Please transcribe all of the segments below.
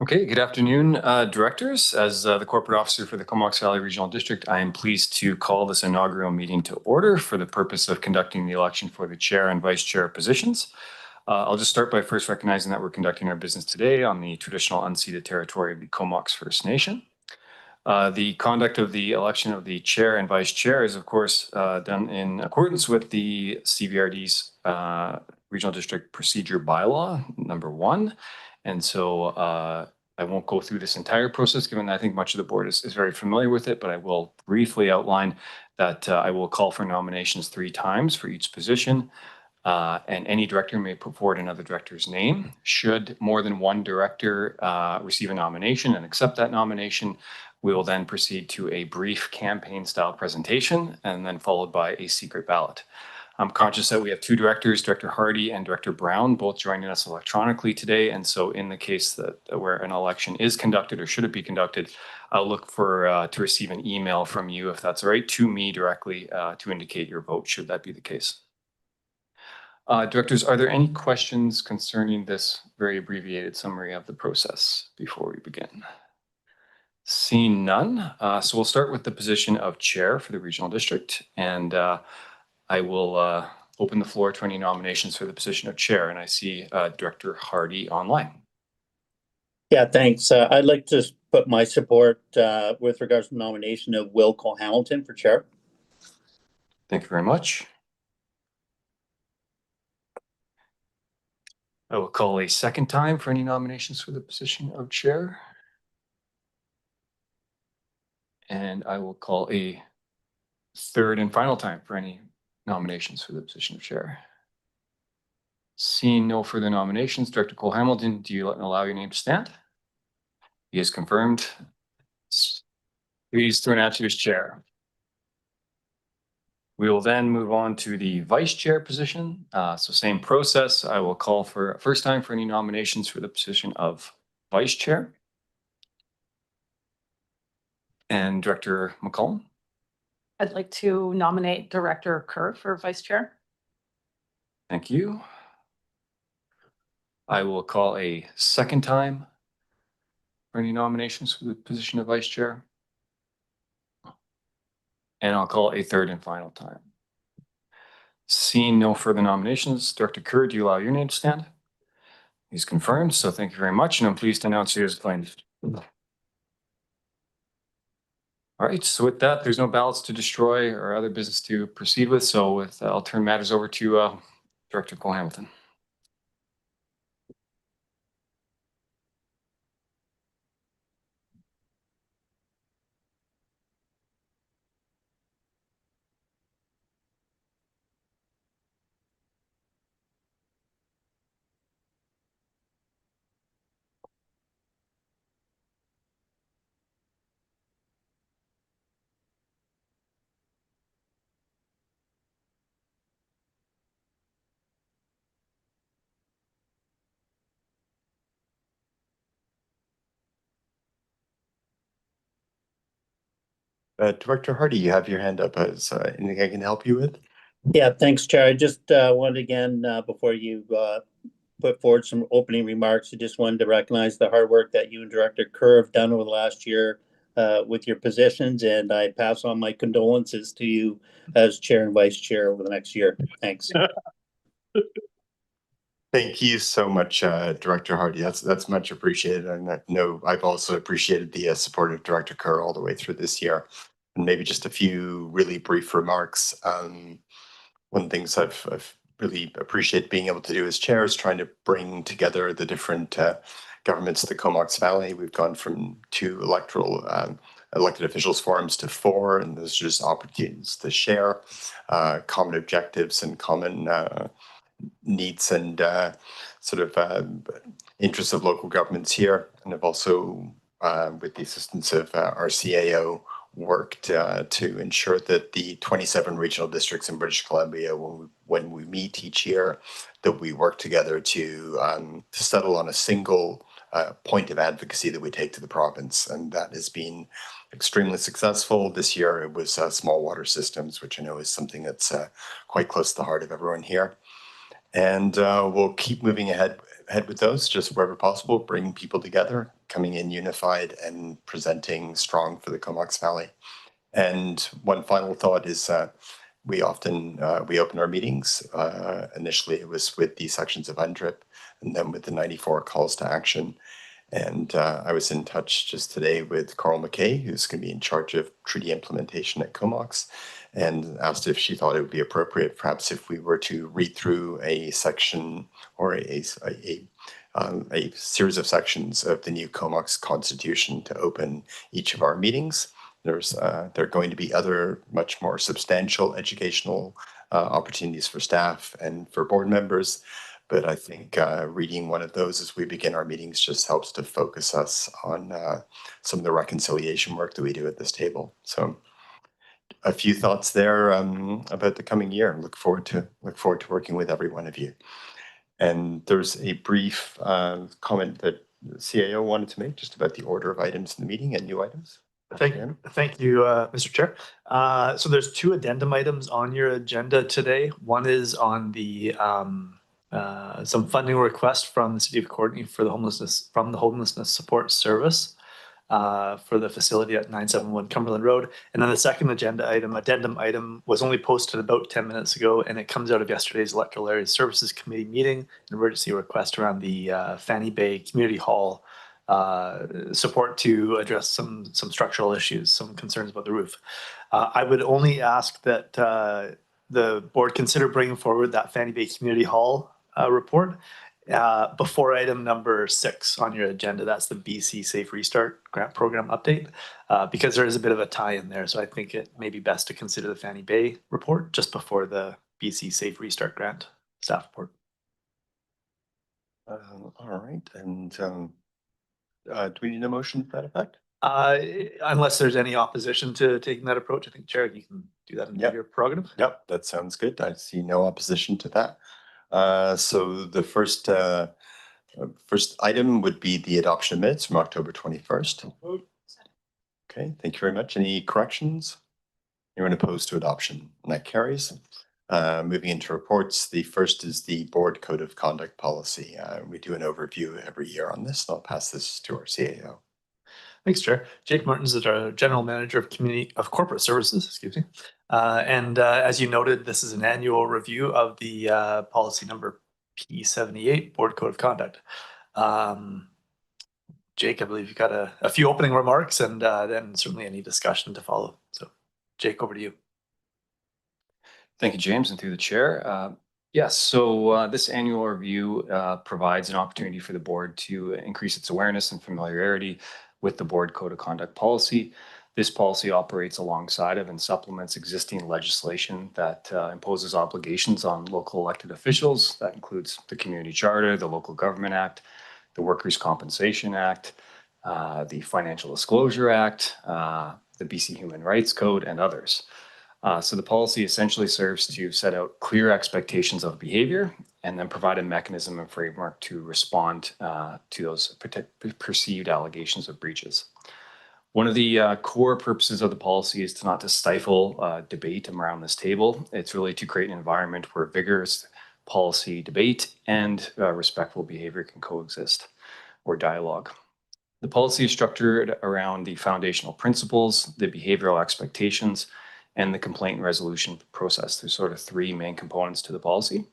Okay, good afternoon, directors. As the corporate officer for the Comox Valley Regional District, I am pleased to call this inaugural meeting to order for the purpose of conducting the election for the chair and vice chair positions. I'll just start by first recognizing that we're conducting our business today on the traditional unceded territory of the Comox First Nation. The conduct of the election of the chair and vice chair is, of course, done in accordance with the CVRD's Regional District Procedure Bylaw, number 1. And so I won't go through this entire process, given that I think much of the board is very familiar with it, but I will briefly outline that I will call for nominations 3 times for each position. And any director may put forward another director's name. Should more than one director receive a nomination and accept that nomination, we will then proceed to a brief campaign-style presentation and then followed by a secret ballot. I'm conscious that we have 2 directors, Director Hardy and Director Brown, both joining us electronically today. And so in the case that where an election is conducted or should it be conducted, I'll look for to receive an email from you, if that's all right, to me directly to indicate your vote, should that be the case. Directors, are there any questions concerning this very abbreviated summary of the process before we begin? Seeing none, so we'll start with the position of chair for the regional district, and I will open the floor to any nominations for the position of chair, and I see Director Hardy online. Yeah, thanks. I'd like to put my support with regards to the nomination of Will Cole-Hamilton for chair. Thank you very much. I will call a second time for any nominations for the position of chair. And I will call a third and final time for any nominations for the position of chair. Seeing no further nominations, Director Cole-Hamilton, do you allow your name to stand? He is confirmed. Please to announce you as chair. We will then move on to the vice chair position. So same process. I will call for first time for any nominations for the position of vice chair. And Director McCollum. I'd like to nominate Director Kerr for vice chair. Thank you. I will call a second time for any nominations for the position of vice chair. And I'll call a third and final time. Seeing no further nominations, Director Kerr, do you allow your name to stand? He's confirmed, so thank you very much, and I'm pleased to announce you as appointed. All right, so with that, there's no ballots to destroy or other business to proceed with, so I'll turn matters over to Director Cole-Hamilton. Director Hardy, you have your hand up. Is anything I can help you with? Yeah, thanks, Chair. I just wanted again, before you put forward some opening remarks, I just wanted to recognize the hard work that you and Director Kerr have done over the last year with your positions, and I pass on my condolences to you as chair and vice chair over the next year. Thanks. Thank you so much, Director Hardy. That's much appreciated. And I know I've also appreciated the support of Director Kerr all the way through this year. And maybe just a few really brief remarks. One of the things I've really appreciated being able to do as chair is trying to bring together the different governments of the Comox Valley. We've gone from 2 elected officials forums to 4, and there's just opportunities to share common objectives and common needs and interests of local governments here. And I've also, with the assistance of our CAO, worked to ensure that the 27 regional districts in British Columbia, when we meet each year, that we work together to settle on a single point of advocacy that we take to the province. And that has been extremely successful. This year it was small water systems, which I know is something that's quite close to the heart of everyone here. And we'll keep moving ahead ahead with those, just wherever possible, bringing people together, coming in unified and presenting strong for the Comox Valley. And one final thought is we often, we open our meetings. Initially, it was with the sections of UNDRIP and then with the 94 calls to action. And I was in touch just today with Carl McKay, who's going to be in charge of treaty implementation at Comox, and asked if she thought it would be appropriate, perhaps if we were to read through a section or a series of sections of the new Comox Constitution to open each of our meetings. There are going to be other much more substantial educational opportunities for staff and for board members. But I think reading one of those as we begin our meetings just helps to focus us on some of the reconciliation work that we do at this table. So a few thoughts there about the coming year. Look forward to working with every one of you. And there's a brief comment that the CAO wanted to make just about the order of items in the meeting and new items. Thank you, Mr. Chair. So there's two addendum items on your agenda today. One is on the some funding request from the City of Courtenay for the homelessness support service for the facility at 971 Cumberland Road. And then the second addendum item was only posted about 10 minutes ago, and it comes out of yesterday's Electoral Area Services Committee meeting, an emergency request around the Fanny Bay Community Hall support to address some structural issues, some concerns about the roof. I would only ask that the board consider bringing forward that Fanny Bay Community Hall report before item number 6 on your agenda. That's the BC Safe Restart Grant Program update, because there is a bit of a tie in there. So I think it may be best to consider the Fanny Bay report just before the BC Safe Restart Grant staff report. All right. And do we need a motion to that effect? Unless there's any opposition to taking that approach, I think, Chair, you can do that in your prerogative. Yep, that sounds good. I see no opposition to that. So the first item would be the adoption of minutes from October 21st. Okay, thank you very much. Any corrections? Anyone opposed to adoption? And that carries. Moving into reports, the first is the board code of conduct policy. We do an overview every year on this, and I'll pass this to our CAO. Thanks, Chair. Jake Martins is our General Manager of Corporate Services, excuse me. And as you noted, this is an annual review of the policy number P78, Board Code of Conduct. Jake, I believe you've got a few opening remarks and then certainly any discussion to follow. So Jake, over to you. Thank you, James, and through the chair. Yes, so this annual review provides an opportunity for the board to increase its awareness and familiarity with the board code of conduct policy. This policy operates alongside of and supplements existing legislation that imposes obligations on local elected officials. That includes the Community Charter, the Local Government Act, the Workers' Compensation Act, the Financial Disclosure Act, the BC Human Rights Code, and others. So the policy essentially serves to set out clear expectations of behavior and then provide a mechanism and framework to respond to those perceived allegations of breaches. One of the core purposes of the policy is not to stifle debate around this table. It's really to create an environment where vigorous policy debate and respectful behavior can coexist, or dialogue. The policy is structured around the foundational principles, the behavioral expectations, and the complaint resolution process. There's sort of 3 main components to the policy.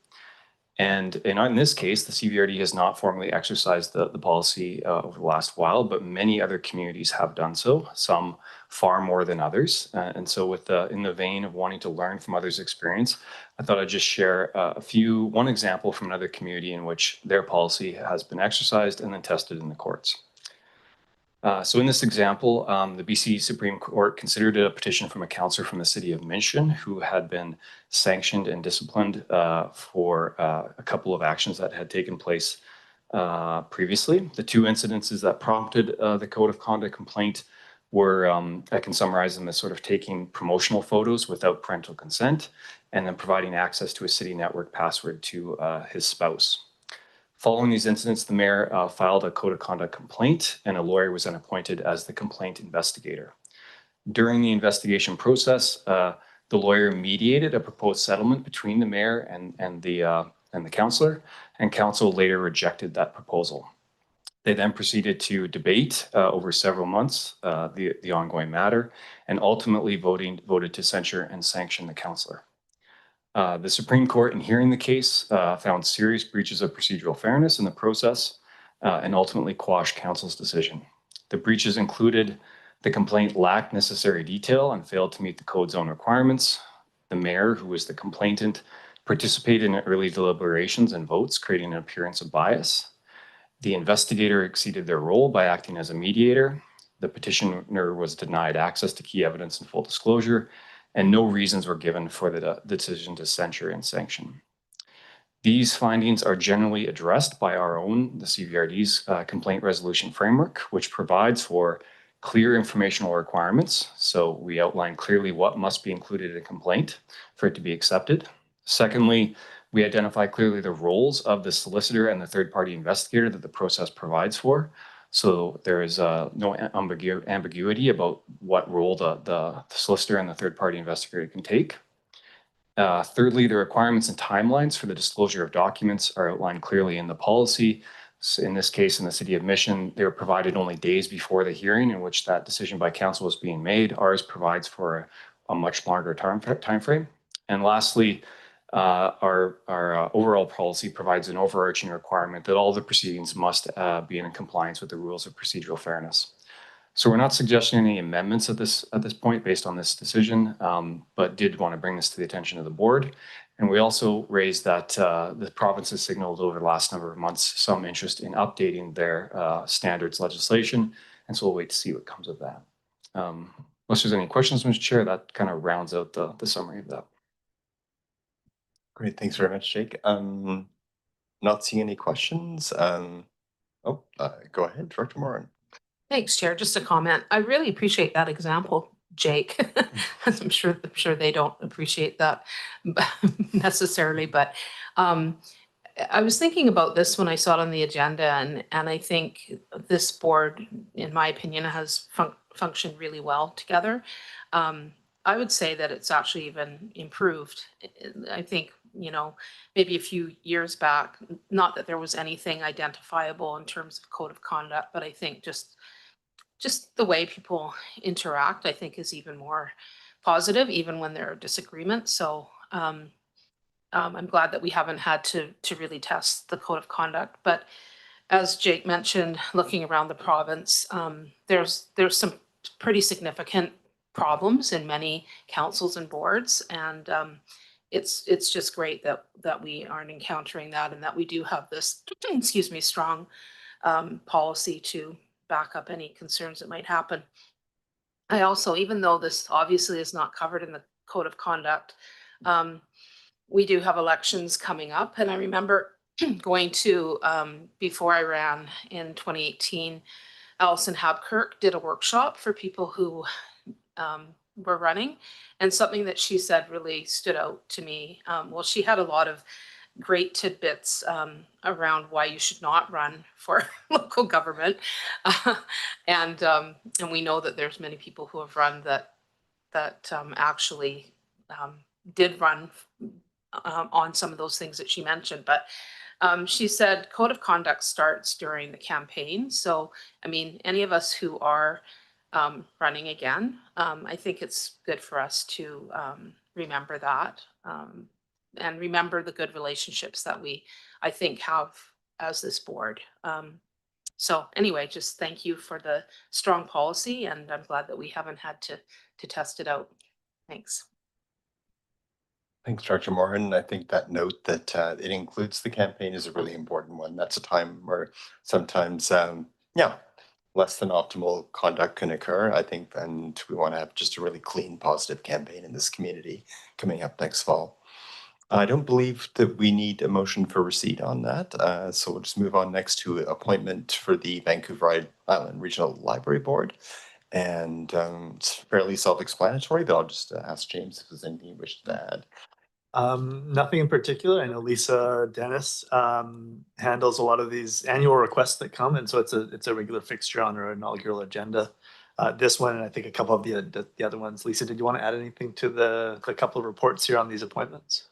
And in this case, the CVRD has not formally exercised the policy over the last while, but many other communities have done so, some far more than others. And so in the vein of wanting to learn from others' experience, I thought I'd just share one example from another community in which their policy has been exercised and then tested in the courts. So in this example, the BC Supreme Court considered a petition from a councillor from the city of Mission who had been sanctioned and disciplined for a couple of actions that had taken place previously. The 2 incidences that prompted the code of conduct complaint were, I can summarize them as sort of taking promotional photos without parental consent and then providing access to a city network password to his spouse. Following these incidents, the mayor filed a code of conduct complaint and a lawyer was then appointed as the complaint investigator. During the investigation process, the lawyer mediated a proposed settlement between the mayor and the and the councillor, and council later rejected that proposal. They then proceeded to debate over several months the ongoing matter, and ultimately voted to censure and sanction the councillor. The Supreme Court, in hearing the case, found serious breaches of procedural fairness in the process and ultimately quashed council's decision. The breaches included the complaint lacked necessary detail and failed to meet the code's own requirements. The mayor, who was the complainant, participated in early deliberations and votes, creating an appearance of bias. The investigator exceeded their role by acting as a mediator. The petitioner was denied access to key evidence and full disclosure, and no reasons were given for the decision to censure and sanction. These findings are generally addressed by our own, the CVRD's complaint resolution framework, which provides for clear informational requirements. So we outline clearly what must be included in a complaint for it to be accepted. Secondly, we identify clearly the roles of the solicitor and the third-party investigator that the process provides for. So there is no ambiguity about what role the solicitor and the third-party investigator can take. Thirdly, the requirements and timelines for the disclosure of documents are outlined clearly in the policy. So in this case, in the City of Mission, they were provided only days before the hearing in which that decision by council was being made. Ours provides for a much longer time frame. And lastly, our overall policy provides an overarching requirement that all the proceedings must be in compliance with the rules of procedural fairness. So we're not suggesting any amendments at this point based on this decision, but did want to bring this to the attention of the board. And we also raised that the province has signaled over the last number of months some interest in updating their standards legislation. And so we'll wait to see what comes of that. Unless there's any questions, Mr. Chair, that kind of rounds out the summary of that. Great, thanks very much, Jake. Not seeing any questions. Go ahead, Director Moran. Thanks, Chair. Just a comment. I really appreciate that example, Jake. I'm sure they don't appreciate that necessarily, but I was thinking about this when I saw it on the agenda, and I think this board, in my opinion, has functioned really well together. I would say that it's actually even improved. I think, you know, maybe a few years back, not that there was anything identifiable in terms of code of conduct, but I think just the way people interact, I think, is even more positive, even when there are disagreements. So I'm glad that we haven't had to really test the code of conduct. But as Jake mentioned, looking around the province, there's some pretty significant problems in many councils and boards, and it's just great that we aren't encountering that, and that we do have this excuse me, strong policy to back up any concerns that might happen. I also, even though this obviously is not covered in the code of conduct, we do have elections coming up, and I remember going to before I ran in 2018, Alison Habkirk did a workshop for people who were running, and something that she said really stood out to me. Well, she had a lot of great tidbits around why you should not run for local government, and we know that there's many people who have run that actually did run on some of those things that she mentioned. But she said code of conduct starts during the campaign. So, I mean, any of us who are running again, I think it's good for us to remember that and remember the good relationships that we, I think, have as this board. So anyway, just thank you for the strong policy, and I'm glad that we haven't had to test it out. Thanks. Thanks, Director Moran. I think that note that it includes the campaign is a really important one. That's a time where sometimes, less than optimal conduct can occur, I think, and we want to have just a really clean, positive campaign in this community coming up next fall. I don't believe that we need a motion for receipt on that, so we'll just move on next to appointment for the Vancouver Island Regional Library Board. And it's fairly self-explanatory, but I'll just ask James if there's anything you wish to add. Nothing in particular. I know Lisa Dennis handles a lot of these annual requests that come, and so it's a regular fixture on our inaugural agenda. This one, and I think a couple of the other ones. Lisa, did you want to add anything to the couple of reports here on these appointments?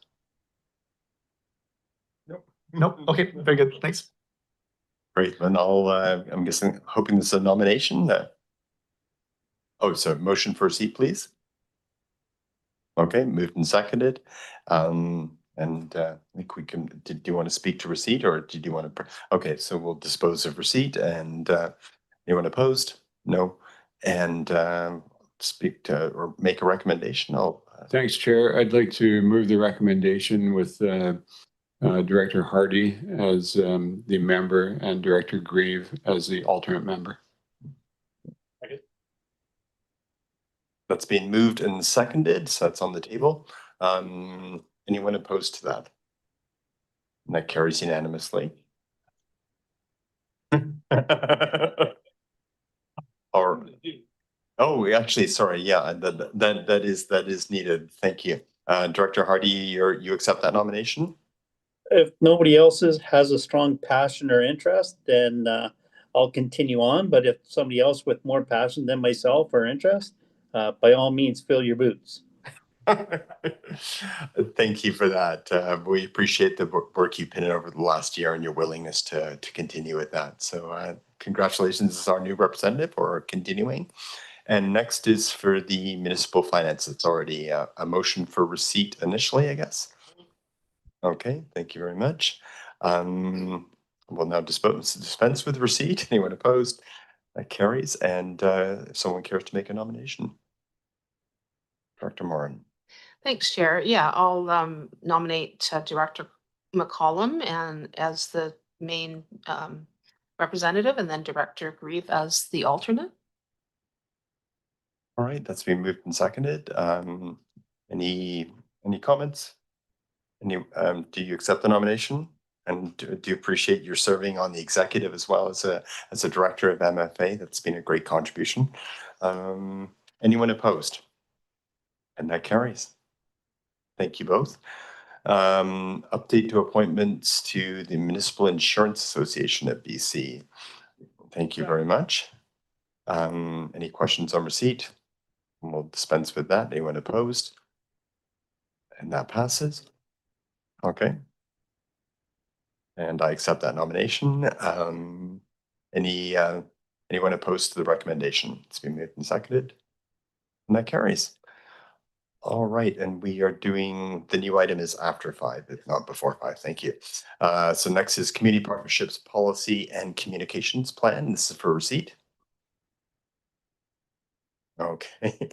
No, Nope. Okay, very good. Thanks. Great. Then I'm guessing, hoping this is a nomination. Oh, so motion for a seat, please. Okay, moved and seconded. I think we can, do you want to speak to receipt or did you want to? Okay, so we'll dispose of receipt and anyone opposed? No. And speak to or make a recommendation. Thanks, Chair. I'd like to move the recommendation with Director Hardy as the member and Director Grieve as the alternate member. That's been moved and seconded, so that's on the table. Anyone opposed to that? And that carries unanimously. Or, oh, actually, sorry, yeah, that is needed. Thank you. Director Hardy, you accept that nomination? If nobody else has a strong passion or interest, then I'll continue on. But if somebody else with more passion than myself or interest, by all means, fill your boots. Thank you for that. We appreciate the work you've put in over the last year and your willingness to continue with that. So congratulations as our new representative for continuing. And next is for the Municipal Finance Authority, a motion for receipt initially, I guess. Okay, thank you very much. We'll now dispense with receipt. Anyone opposed? That carries. And if someone cares to make a nomination. Director Morin. Thanks, Chair. Yeah, I'll nominate Director McCollum and as the main representative, and then Director Grieve as the alternate. All right, that's been moved and seconded. Any comments? Do you accept the nomination? And do you appreciate your serving on the executive as well as a director of MFA? That's been a great contribution. Anyone opposed? And that carries. Thank you both. Update to appointments to the Municipal Insurance Association of BC. Thank you very much. Any questions on receipt? We'll dispense with that. Anyone opposed? And that passes. Okay. And I accept that nomination. Anyone opposed to the recommendation? It's been moved and seconded. And that carries. All right, and we are doing, the new item is after 5, if not before 5. Thank you. So next is Community Partnerships Policy and Communications Plan. This is for receipt. Okay,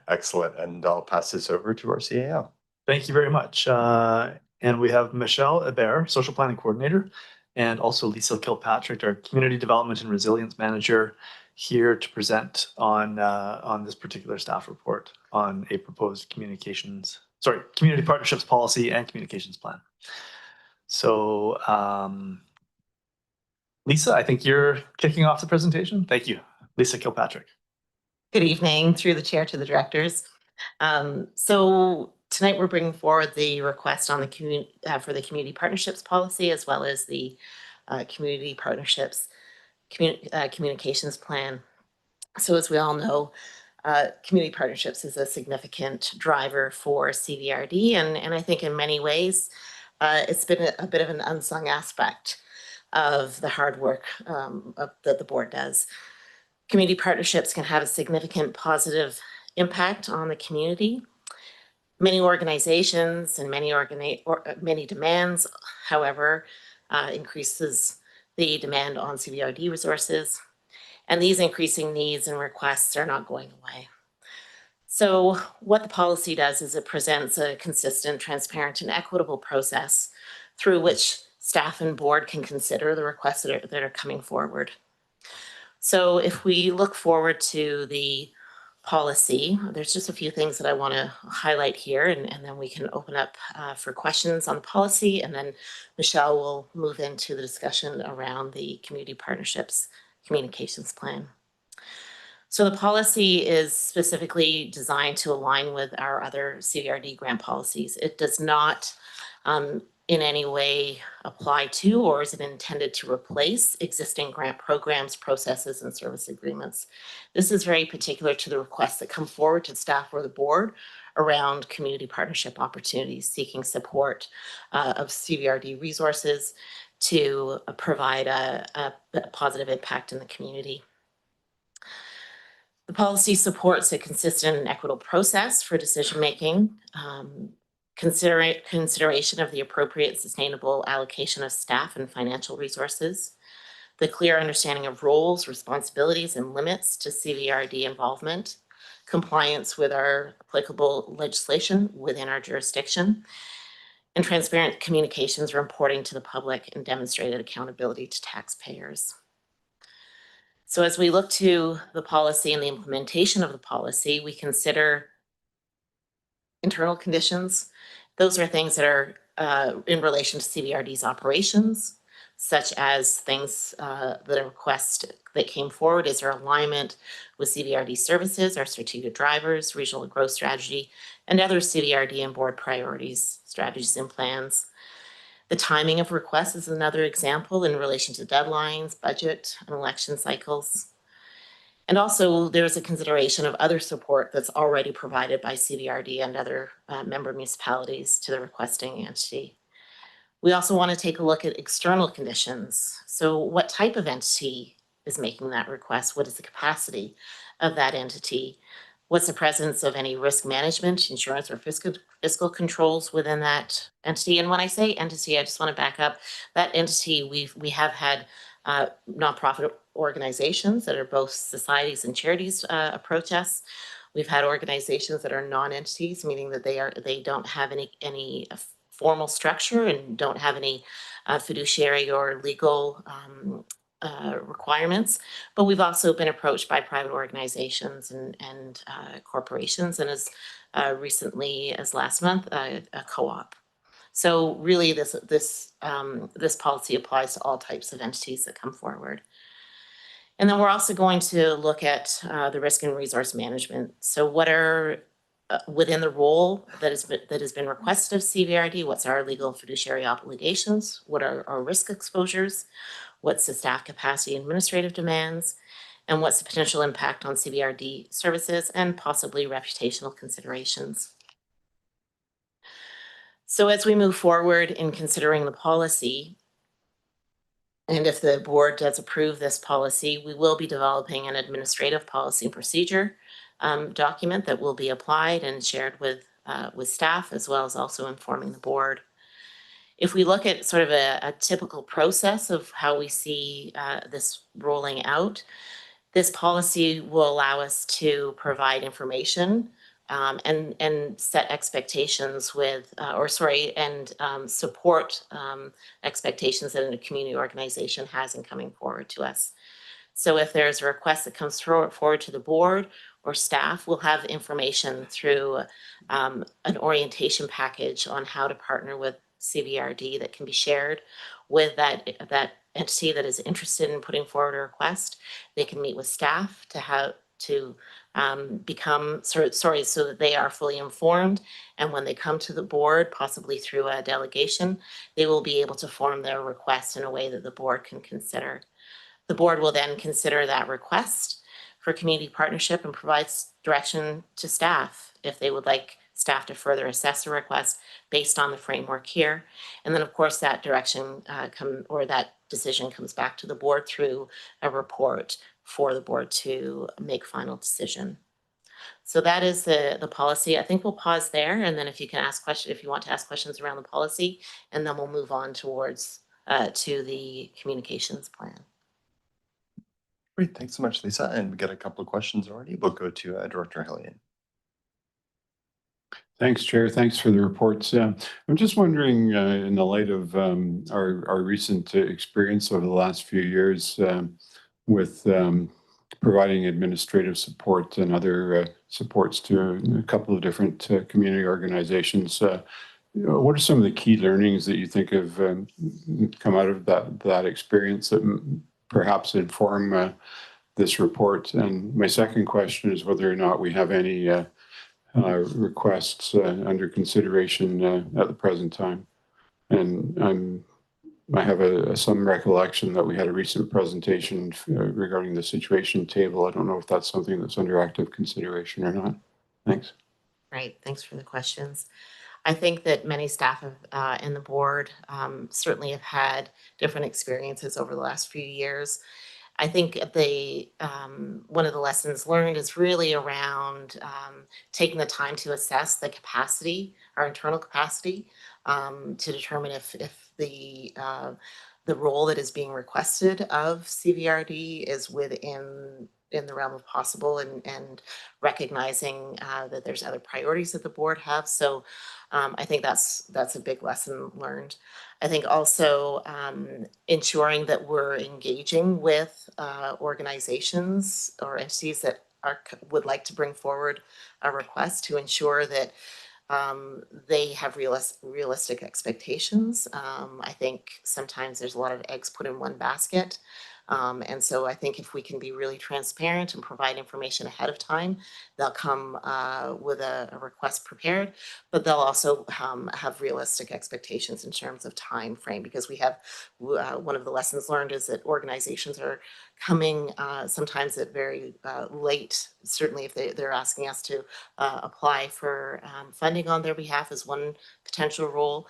excellent. And I'll pass this over to our CAO. Thank you very much. And we have Michelle Hebert, Social Planning Coordinator, and also Lisa Kilpatrick, our Community Development and Resilience Manager, here to present on this particular staff report on a proposed community partnerships policy and communications plan. So Lisa, I think you're kicking off the presentation. Thank you. Lisa Kilpatrick. Good evening, through the chair to the directors. So tonight we're bringing forward the request on the for the community partnerships policy, as well as the community partnerships communications plan. So as we all know, community partnerships is a significant driver for CVRD, and I think in many ways it's been a bit of an unsung aspect of the hard work that the board does. Community partnerships can have a significant positive impact on the community. Many organizations and many demands, however, increases the demand on CVRD resources, and these increasing needs and requests are not going away. So what the policy does is it presents a consistent, transparent, and equitable process through which staff and board can consider the requests that are coming forward. So if we look forward to the policy, there's just a few things that I want to highlight here, and then we can open up for questions on the policy, and then Michelle will move into the discussion around the community partnerships communications plan. So the policy is specifically designed to align with our other CVRD grant policies. It does not in any way apply to, or is it intended to replace existing grant programs, processes, and service agreements. This is very particular to the requests that come forward to staff or the board around community partnership opportunities, seeking support of CVRD resources to provide a positive impact in the community. The policy supports a consistent and equitable process for decision-making, consideration of the appropriate sustainable allocation of staff and financial resources, the clear understanding of roles, responsibilities, and limits to CVRD involvement, compliance with our applicable legislation within our jurisdiction, and transparent communications reporting to the public and demonstrated accountability to taxpayers. So as we look to the policy and the implementation of the policy, we consider internal conditions. Those are things that are in relation to CVRD's operations, such as things the request that came forward is their alignment with CVRD services, our strategic drivers, regional growth strategy, and other CVRD and board priorities, strategies, and plans. The timing of requests is another example in relation to deadlines, budget, and election cycles. And also there's a consideration of other support that's already provided by CVRD and other member municipalities to the requesting entity. We also want to take a look at external conditions. So what type of entity is making that request? What is the capacity of that entity? What's the presence of any risk management, insurance, or fiscal controls within that entity? And when I say entity, I just want to back up. That entity, we have had nonprofit organizations that are both societies and charities approach us. We've had organizations that are non-entities, meaning that they don't have any formal structure and don't have any fiduciary or legal requirements. But we've also been approached by private organizations and corporations, and as recently as last month, a co-op. So really, this policy applies to all types of entities that come forward. And then we're also going to look at the risk and resource management. So what are within the role that has been requested of CVRD, what's our legal fiduciary obligations? What are our risk exposures? What's the staff capacity and administrative demands? And what's the potential impact on CVRD services and possibly reputational considerations? So as we move forward in considering the policy, and if the board does approve this policy, we will be developing an administrative policy and procedure document that will be applied and shared with staff, as well as also informing the board. If we look at sort of a typical process of how we see this rolling out, this policy will allow us to provide information and set expectations with, support expectations that a community organization has in coming forward to us. So if there's a request that comes forward to the board or staff, we'll have information through an orientation package on how to partner with CVRD that can be shared with that entity that is interested in putting forward a request. They can meet with staff so that they are fully informed. And when they come to the board, possibly through a delegation, they will be able to form their request in a way that the board can consider. The board will then consider that request for community partnership and provides direction to staff if they would like staff to further assess the request based on the framework here. And then of course that direction that decision comes back to the board through a report for the board to make final decision. So that is the policy. I think we'll pause there, and then if you want to ask questions around the policy, and then we'll move on towards to the communications plan. Great, thanks so much, Lisa. And we got a couple of questions already. We'll go to Director Hellion. Thanks, Chair. Thanks for the reports. I'm just wondering, in the light of our recent experience over the last few years with providing administrative support and other supports to a couple of different community organizations, what are some of the key learnings that you think have come out of that experience that perhaps inform this report? And my second question is whether or not we have any requests under consideration at the present time. And I have some recollection that we had a recent presentation regarding the situation table. I don't know if that's something that's under active consideration or not. Thanks. Right, thanks for the questions. I think that many staff and the board certainly have had different experiences over the last few years. I think one of the lessons learned is really around taking the time to assess the capacity, our internal capacity, to determine if the role that is being requested of CVRD is in the realm of possible, and recognizing that there's other priorities that the board have. So I think that's a big lesson learned. I think also ensuring that we're engaging with organizations or entities that would like to bring forward a request, to ensure that they have realistic expectations. I think sometimes there's a lot of eggs put in one basket. And so I think if we can be really transparent and provide information ahead of time, they'll come with a request prepared, but they'll also have realistic expectations in terms of time frame, because we have one of the lessons learned is that organizations are coming sometimes at very late. Certainly if they're asking us to apply for funding on their behalf as one potential role,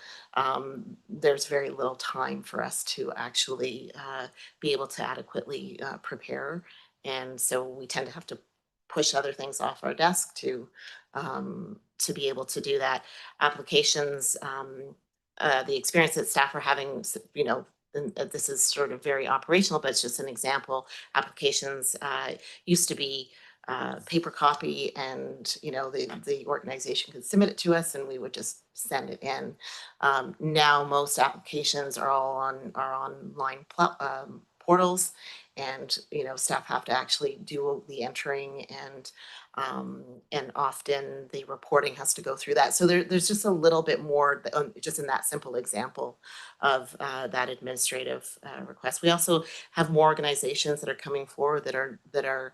there's very little time for us to actually be able to adequately prepare. And so we tend to have to push other things off our desk to be able to do that. Applications, the experience that staff are having, and this is sort of very operational, but it's just an example. Applications used to be paper copy, and the organization could submit it to us and we would just send it in. Now most applications are all on online portals, and staff have to actually do the entering, and often the reporting has to go through that. So there's just a little bit more just in that simple example of that administrative request. We also have more organizations that are coming forward that are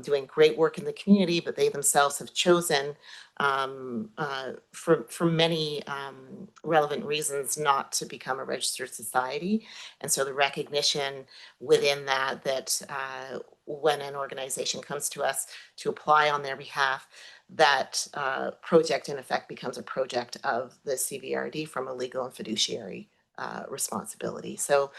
doing great work in the community, but they themselves have chosen for many relevant reasons not to become a registered society. And so the recognition within that when an organization comes to us to apply on their behalf, that project in effect becomes a project of the CVRD from a legal and fiduciary responsibility. So,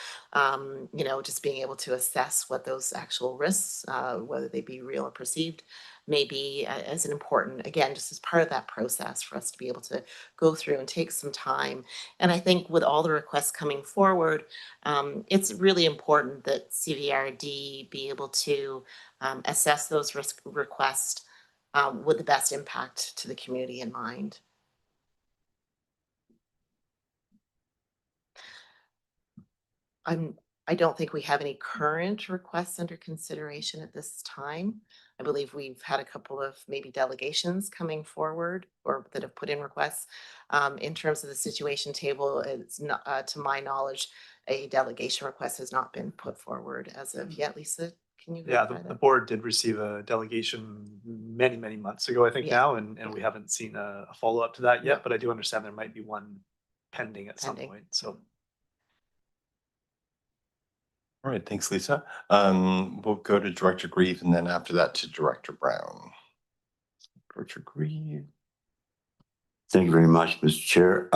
just being able to assess what those actual risks, whether they be real or perceived, may be as an important, again, just as part of that process for us to be able to go through and take some time. And I think with all the requests coming forward, it's really important that CVRD be able to assess those risk requests with the best impact to the community in mind. I don't think we have any current requests under consideration at this time. I believe we've had a couple of maybe delegations coming forward or that have put in requests. In terms of the situation table, it's not, to my knowledge, a delegation request has not been put forward as of yet. Lisa, can you Yeah, verify the that? board did receive a delegation many, many months ago, I think Yeah. now, and we haven't seen a follow-up to that yet, No. but I do understand there might be one pending at some Pending. point, so. All right, thanks, Lisa. We'll go to Director Grieve and then after that to Director Brown. Director Grieve. Thank you very much, Mr. Chair.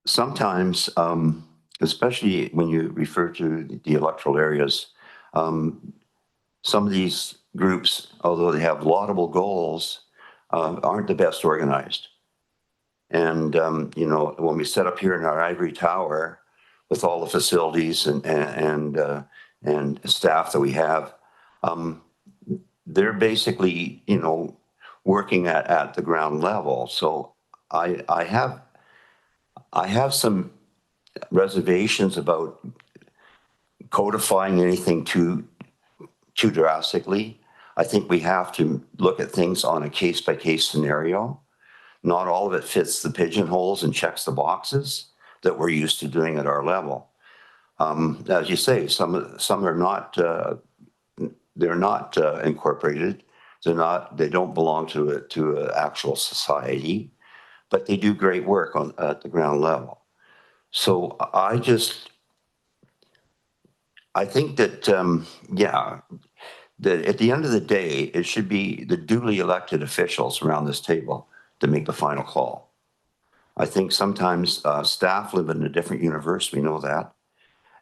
Sometimes, especially when you refer to the electoral areas, some of these groups, although they have laudable goals, aren't the best organized. And, when we set up here in our ivory tower with all the facilities and staff that we have, they're basically, working at the ground level. So I have some reservations about codifying anything too drastically. I think we have to look at things on a case-by-case scenario. Not all of it fits the pigeonholes and checks the boxes that we're used to doing at our level. As you say, some are not. They're not incorporated. They don't belong to an actual society, but they do great work at the ground level. So I think that that at the end of the day, it should be the duly elected officials around this table to make the final call. I think sometimes staff live in a different universe, we know that.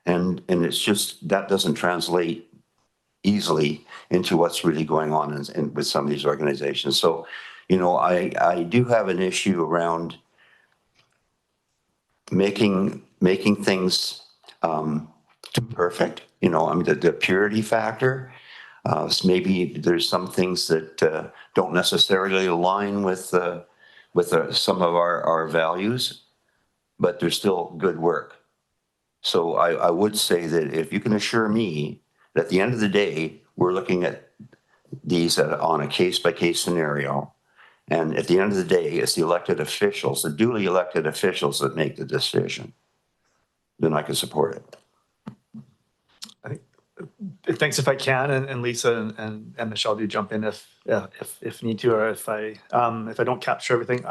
And it's just, that doesn't translate easily into what's really going on with some of these organizations. So, you know, I do have an issue around making things too perfect. You know, I mean, the purity factor. So maybe there's some things that don't necessarily align with some of our values, but they're still good work. So I would say that if you can assure me that at the end of the day, we're looking at these on a case-by-case scenario, and at the end of the day, it's the elected officials, the duly elected officials that make the decision, then I can support it. Thanks if I can, and Lisa and Michelle do jump in if need to, or if I don't capture everything.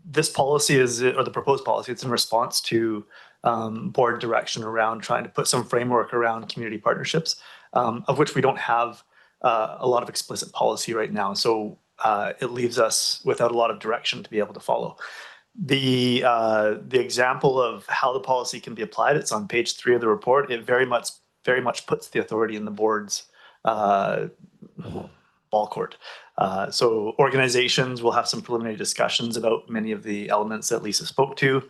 This policy or the proposed policy, it's in response to board direction around trying to put some framework around community partnerships, of which we don't have a lot of explicit policy right now. So it leaves us without a lot of direction to be able to follow. The example of how the policy can be applied, it's on page 3 of the report. It very much puts the authority in the board's ball court. So organizations will have some preliminary discussions about many of the elements that Lisa spoke to,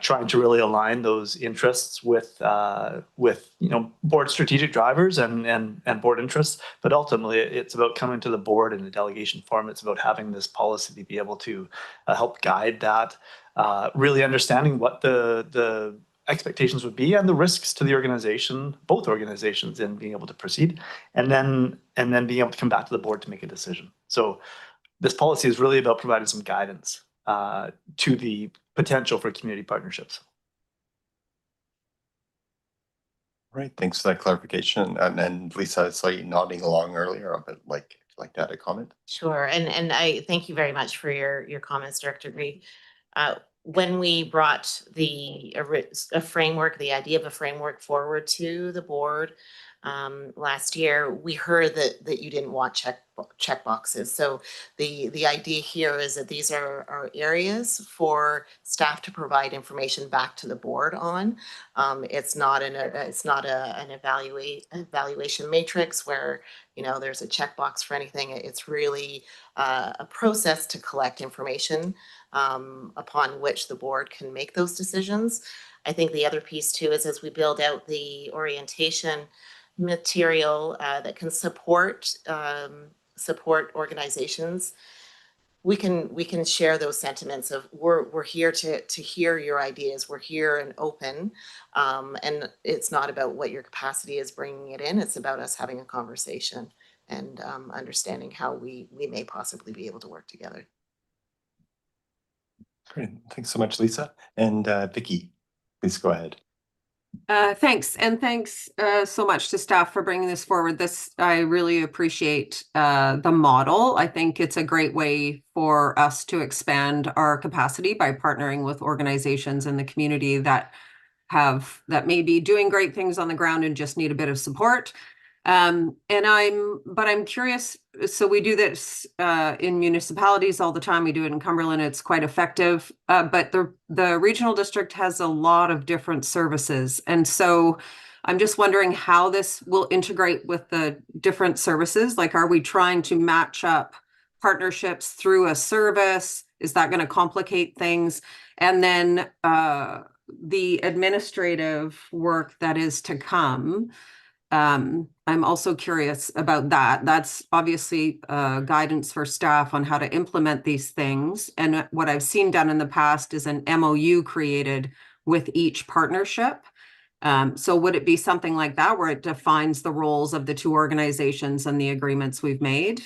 trying to really align those interests with you know, board strategic drivers and board interests. But ultimately, it's about coming to the board in the delegation form. It's about having this policy to be able to help guide that, really understanding what the expectations would be and the risks to the organization, both organizations, in being able to proceed, and then being able to come back to the board to make a decision. So this policy is really about providing some guidance to the potential for community partnerships. Right, thanks for that clarification. And Lisa, I saw you nodding along earlier, but like to add a comment? Sure, and I thank you very much for your comments, Director Green. When we brought a framework, the idea of a framework forward to the board last year, we heard that you didn't want check boxes. So the idea here is that these are areas for staff to provide information back to the board on. It's not an evaluation matrix where, you know, there's a checkbox for anything. It's really a process to collect information upon which the board can make those decisions. I think the other piece too is, as we build out the orientation material that can support organizations, we can share those sentiments of we're here to hear your ideas. We're here and open, and it's not about what your capacity is bringing it in. It's about us having a conversation and understanding how we may possibly be able to work together. Great, thanks so much, Lisa. And Vicky, please go ahead. Thanks. And thanks so much to staff for bringing this forward. I really appreciate the model. I think it's a great way for us to expand our capacity by partnering with organizations in the community that may be doing great things on the ground and just need a bit of support. But I'm curious, so we do this in municipalities all the time. We do it in Cumberland. It's quite effective. But the regional district has a lot of different services. And so I'm just wondering how this will integrate with the different services. Like, are we trying to match up partnerships through a service? Is that going to complicate things? And then the administrative work that is to come, I'm also curious about that. That's obviously guidance for staff on how to implement these things. And what I've seen done in the past is an MOU created with each partnership. So would it be something like that where it defines the roles of the two organizations and the agreements we've made?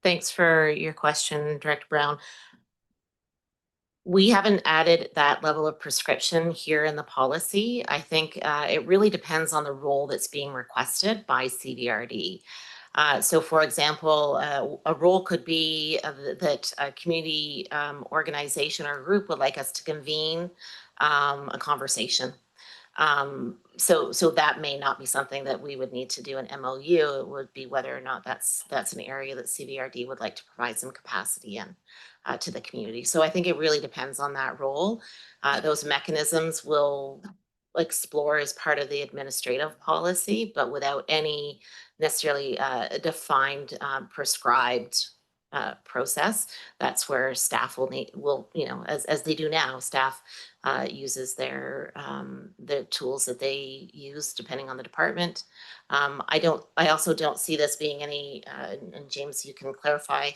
Thanks for your question, Director Brown. We haven't added that level of prescription here in the policy. I think it really depends on the role that's being requested by CDRD. So for example, a role could be that a community organization or group would like us to convene a conversation. So that may not be something that we would need to do an MOU. It would be whether or not that's an area that CVRD would like to provide some capacity in to the community. So I think it really depends on that role. Those mechanisms will explore as part of the administrative policy, but without any necessarily defined prescribed process. That's where staff will, as they do now, staff uses their the tools that they use depending on the department. I also don't see this being any, and James, you can clarify,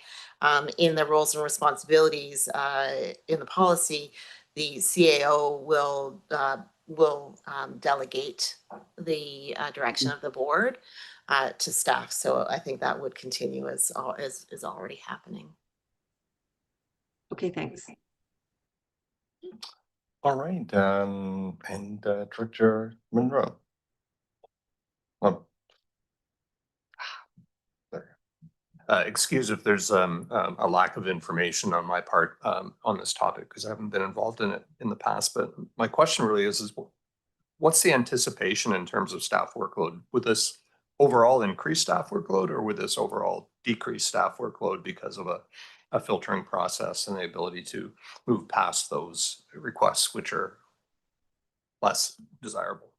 in the roles and responsibilities in the policy, the CAO will delegate the direction of the board to staff. So I think that would continue as is already happening. Okay, thanks. All right, and Director Monroe. Oh, there. Excuse if there's a lack of information on my part on this topic because I haven't been involved in it in the past. But my question really is what's the anticipation in terms of staff workload? Would this overall increase staff workload, or would this overall decrease staff workload because of a filtering process and the ability to move past those requests which are less desirable?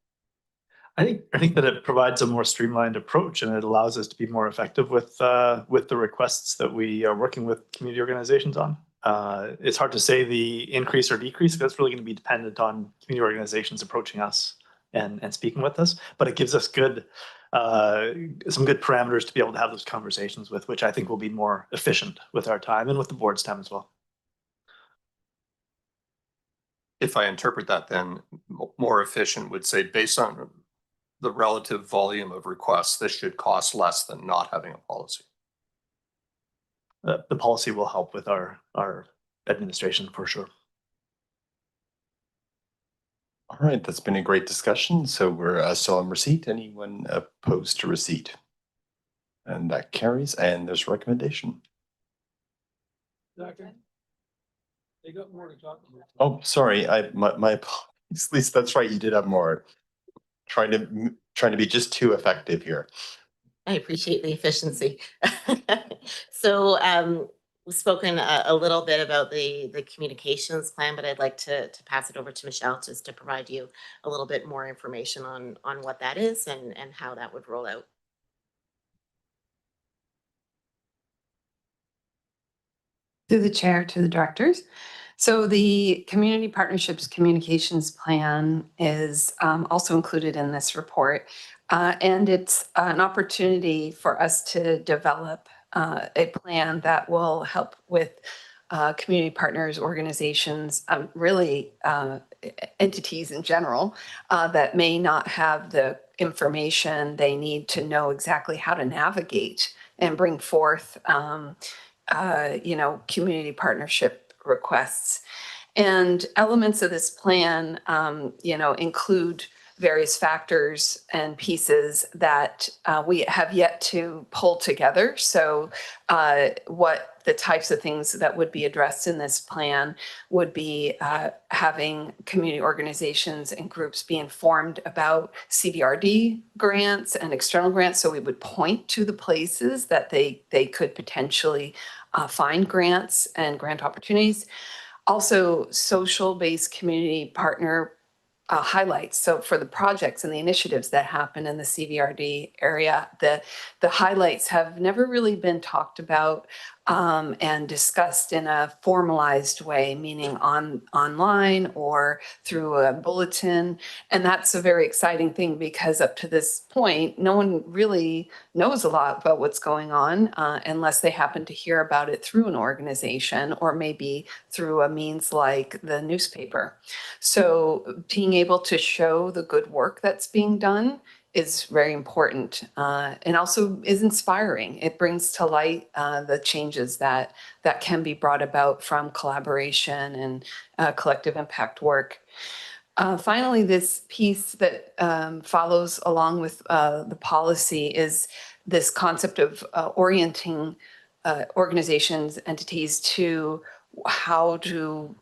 I think that it provides a more streamlined approach, and it allows us to be more effective with the requests that we are working with community organizations on. It's hard to say the increase or decrease because it's really going to be dependent on community organizations approaching us and speaking with us. But it gives us some good parameters to be able to have those conversations with, which I think will be more efficient with our time and with the board's time as well. If I interpret that, then more efficient would say based on the relative volume of requests, this should cost less than not having a policy. The policy will help with our administration for sure. All right, that's been a great discussion. So we're still on receipt. Anyone opposed to receipt? And that carries, and there's recommendation. They got more to talk about. Oh, sorry, my apologies. At least that's right, you did have more. Trying to be just too effective here. I appreciate the efficiency. So we've spoken a little bit about the communications plan, but I'd like to pass it over to Michelle just to provide you a little bit more information on what that is and how that would roll out. Through the chair to the directors. So the Community Partnerships Communications Plan is also included in this report. And it's an opportunity for us to develop a plan that will help with community partners, organizations, really entities in general that may not have the information they need to know exactly how to navigate and bring forth community partnership requests. And elements of this plan, include various factors and pieces that we have yet to pull together. So what the types of things that would be addressed in this plan would be having community organizations and groups be informed about CVRD grants and external grants. So we would point to the places that they could potentially find grants and grant opportunities. Also, social-based community partner highlights. So for the projects and the initiatives that happen in the CVRD area, the highlights have never really been talked about and discussed in a formalized way, meaning online or through a bulletin. And that's a very exciting thing because up to this point, no one really knows a lot about what's going on unless they happen to hear about it through an organization or maybe through a means like the newspaper. So being able to show the good work that's being done is very important and also is inspiring. It brings to light the changes that can be brought about from collaboration and collective impact work. Finally, this piece that follows along with the policy is this concept of orienting organizations, entities to how to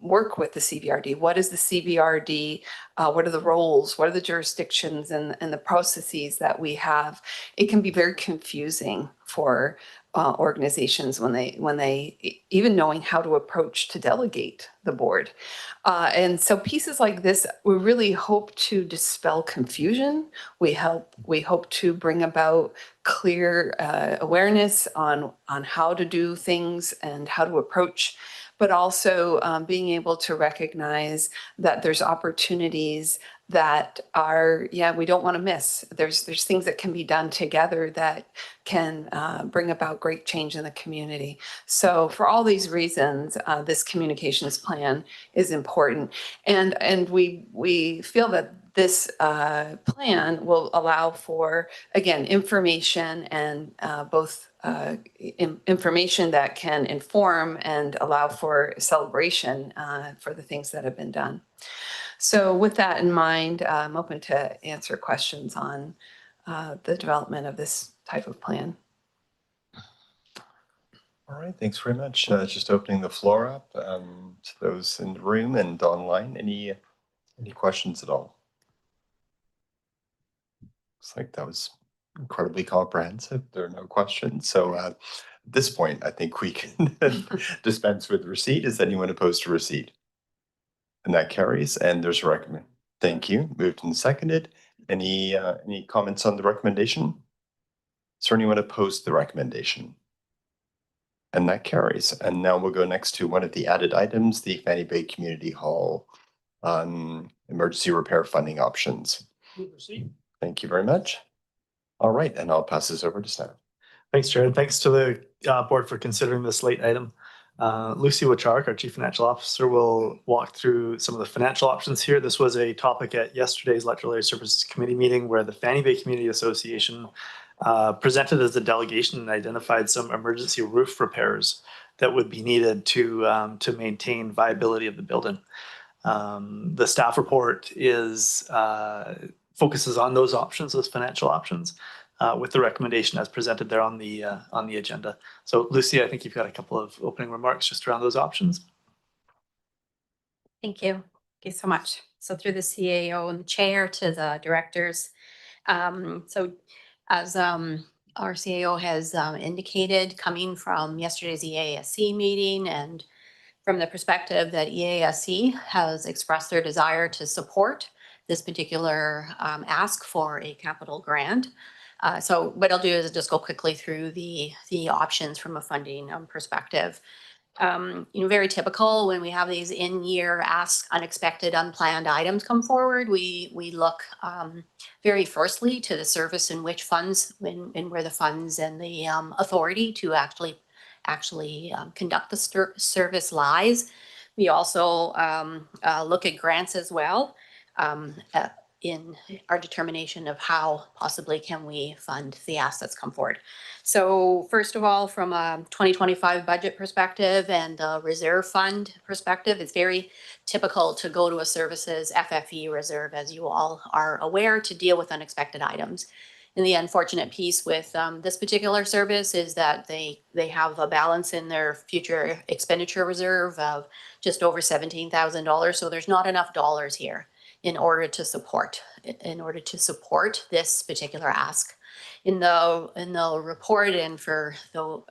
work with the CVRD. What is the CVRD? What are the roles? What are the jurisdictions and the processes that we have? It can be very confusing for organizations when they even knowing how to approach to delegate the board. And so pieces like this, we really hope to dispel confusion. We hope to bring about clear awareness on how to do things and how to approach, but also being able to recognize that there's opportunities that are, we don't want to miss. There's things that can be done together that can bring about great change in the community. So for all these reasons, this communications plan is important. And we feel that this plan will allow for, again, information and both information that can inform and allow for celebration for the things that have been done. So with that in mind, I'm open to answer questions on the development of this type of plan. All right, thanks very much. Just opening the floor up to those in the room and online. Any questions at all? Looks like that was incredibly comprehensive. There are no questions. So at this point, I think we can dispense with receipt. Is anyone opposed to receipt? And that carries, and there's a recommend. Thank you. Moved and seconded. Any comments on the recommendation? Is there anyone opposed to the recommendation? And that carries. And now we'll go next to one of the added items, the Fanny Bay Community Hall emergency repair funding options. Thank you very much. All right, and I'll pass this over to staff. Thanks, Jared. Thanks to the board for considering this late item. Lucy Wachark, our Chief Financial Officer, will walk through some of the financial options here. This was a topic at yesterday's Electrical Area Services Committee meeting where the Fanny Bay Community Association presented as a delegation and identified some emergency roof repairs that would be needed to maintain viability of the building. The staff report focuses on those options, those financial options, with the recommendation as presented there on the agenda. So Lucy, I think you've got a couple of opening remarks just around those options. Thank you. Thank you so much. So through the CAO and the chair to the directors. So as our CAO has indicated, coming from yesterday's EASC meeting and from the perspective that EASC has expressed their desire to support this particular ask for a capital grant. So what I'll do is just go quickly through the options from a funding perspective. Very typical when we have these in-year asks, unexpected, unplanned items come forward. We look very firstly to the service in which funds, and where the funds and the authority to actually conduct the service lies. We also look at grants as well in our determination of how possibly can we fund the assets come forward. So first of all, from a 2025 budget perspective and the reserve fund perspective, it's very typical to go to a services FFE reserve, as you all are aware, to deal with unexpected items. And the unfortunate piece with this particular service is that they have a balance in their future expenditure reserve of just over $17,000. So there's not enough dollars here in order to support this particular ask. In the report and for the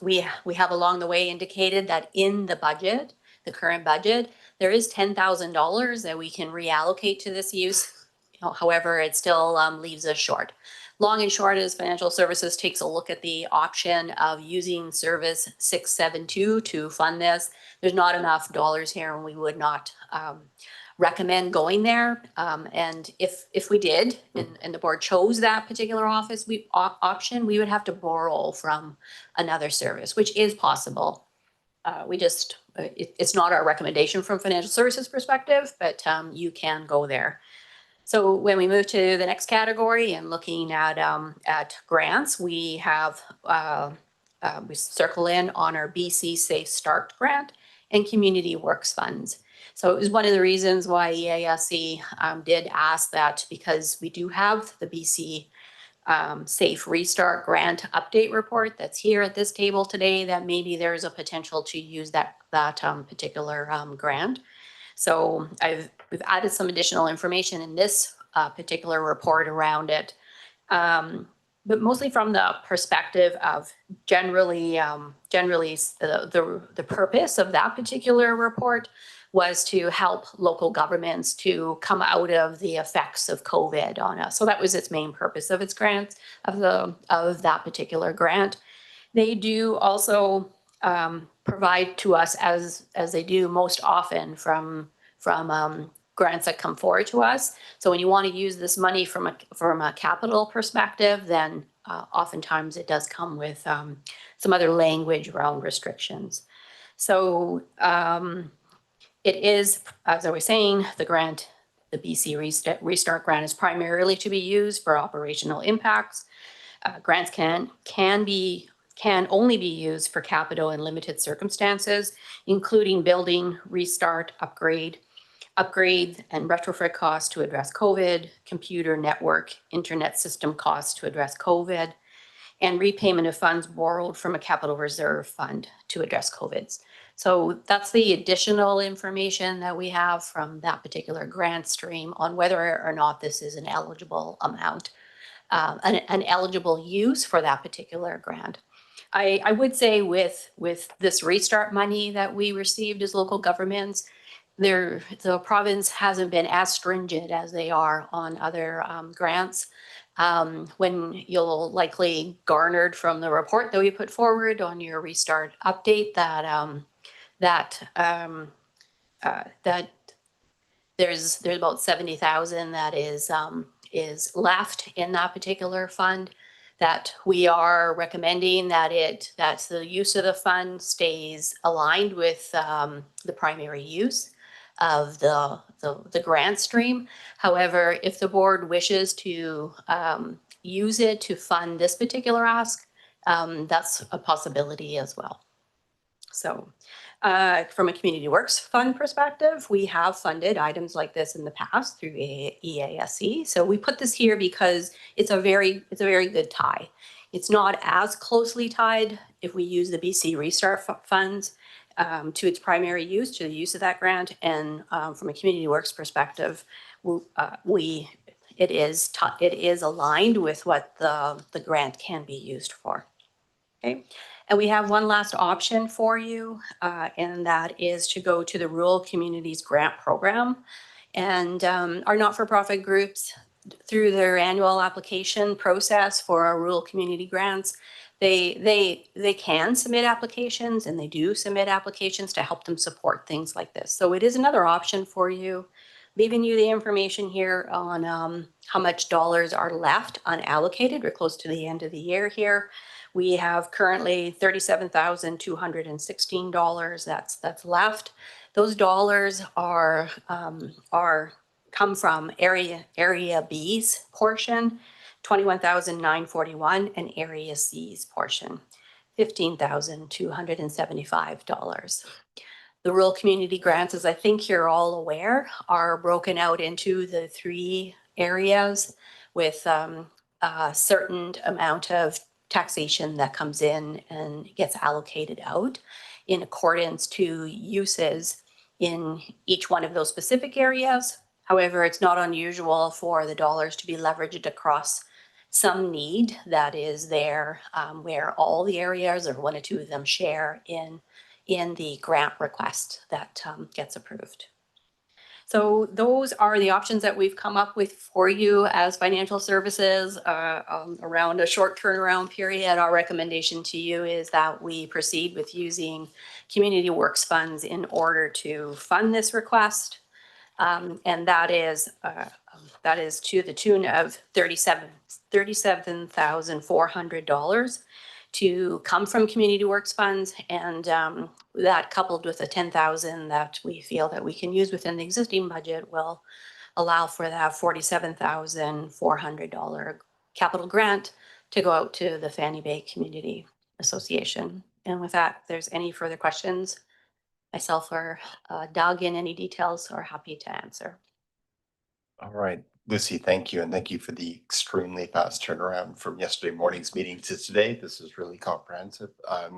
we have along the way indicated that in the budget, the current budget, there is $10,000 that we can reallocate to this use. However, it still leaves us short. Long and short is Financial Services takes a look at the option of using Service 672 to fund this. There's not enough dollars here, and we would not recommend going there. And if we did, and the board chose that particular option, we would have to borrow from another service, which is possible. It's not our recommendation from Financial Services perspective, but you can go there. So when we move to the next category and looking at grants, we have we circle in on our BC Safe Start grant and Community Works funds. So it was one of the reasons why EASC did ask that, because we do have the BC Safe Restart Grant Update Report that's here at this table today, that maybe there's a potential to use that particular grant. So we've added some additional information in this particular report around it. But mostly from the perspective of generally the purpose of that particular report was to help local governments to come out of the effects of COVID on us. So that was its main purpose of its grants, of that particular grant. They do also provide to us, as they do most often from grants that come forward to us. So when you want to use this money from a capital perspective, then oftentimes it does come with some other language around restrictions. So it is, as I was saying, the grant, the BC Restart grant, is primarily to be used for operational impacts. Grants can only be used for capital in limited circumstances, including building, restart, upgrade and retrofit costs to address COVID, computer network, internet system costs to address COVID, and repayment of funds borrowed from a capital reserve fund to address COVID. So that's the additional information that we have from that particular grant stream on whether or not this is an eligible amount, an eligible use for that particular grant. I would say with this restart money that we received as local governments, the province hasn't been as stringent as they are on other grants. When you'll likely garnered from the report that we put forward on your restart update that there's about 70,000 that is left in that particular fund, that we are recommending that the use of the fund stays aligned with the primary use of the grant stream. However, if the board wishes to use it to fund this particular ask, that's a possibility as well. So from a Community Works Fund perspective, we have funded items like this in the past through EASC. So we put this here because it's a very good tie. It's not as closely tied if we use the BC Restart funds to its primary use, to the use of that grant. And from a Community Works perspective, it is aligned with what the grant can be used for. Okay. And we have one last option for you, and that is to go to the Rural Communities Grant Program. And our not-for-profit groups, through their annual application process for our rural community grants, they can submit applications, and they do submit applications to help them support things like this. So it is another option for you. Leaving you the information here on how much dollars are left unallocated. We're close to the end of the year here. We have currently $37,216 that's left. Those dollars are come from Area B's portion, $21,941, and Area C's portion, $15,275. The rural community grants, as I think you're all aware, are broken out into the 3 areas with a certain amount of taxation that comes in and gets allocated out in accordance to uses in each one of those specific areas. However, it's not unusual for the dollars to be leveraged across some need that is there where all the areas or 1 or 2 of them share in the grant request that gets approved. So those are the options that we've come up with for you as financial services around a short turnaround period. Our recommendation to you is that we proceed with using Community Works funds in order to fund this request. And that is to the tune of $37,400 to come from Community Works funds, and that coupled with the $10,000 that we feel that we can use within the existing budget will allow for that $47,400 capital grant to go out to the Fanny Bay Community Association. And with that, if there's any further questions, myself or Doug in any details are happy to answer. All right. Lucy, thank you. And thank you for the extremely fast turnaround from yesterday morning's meeting to today. This is really comprehensive. Are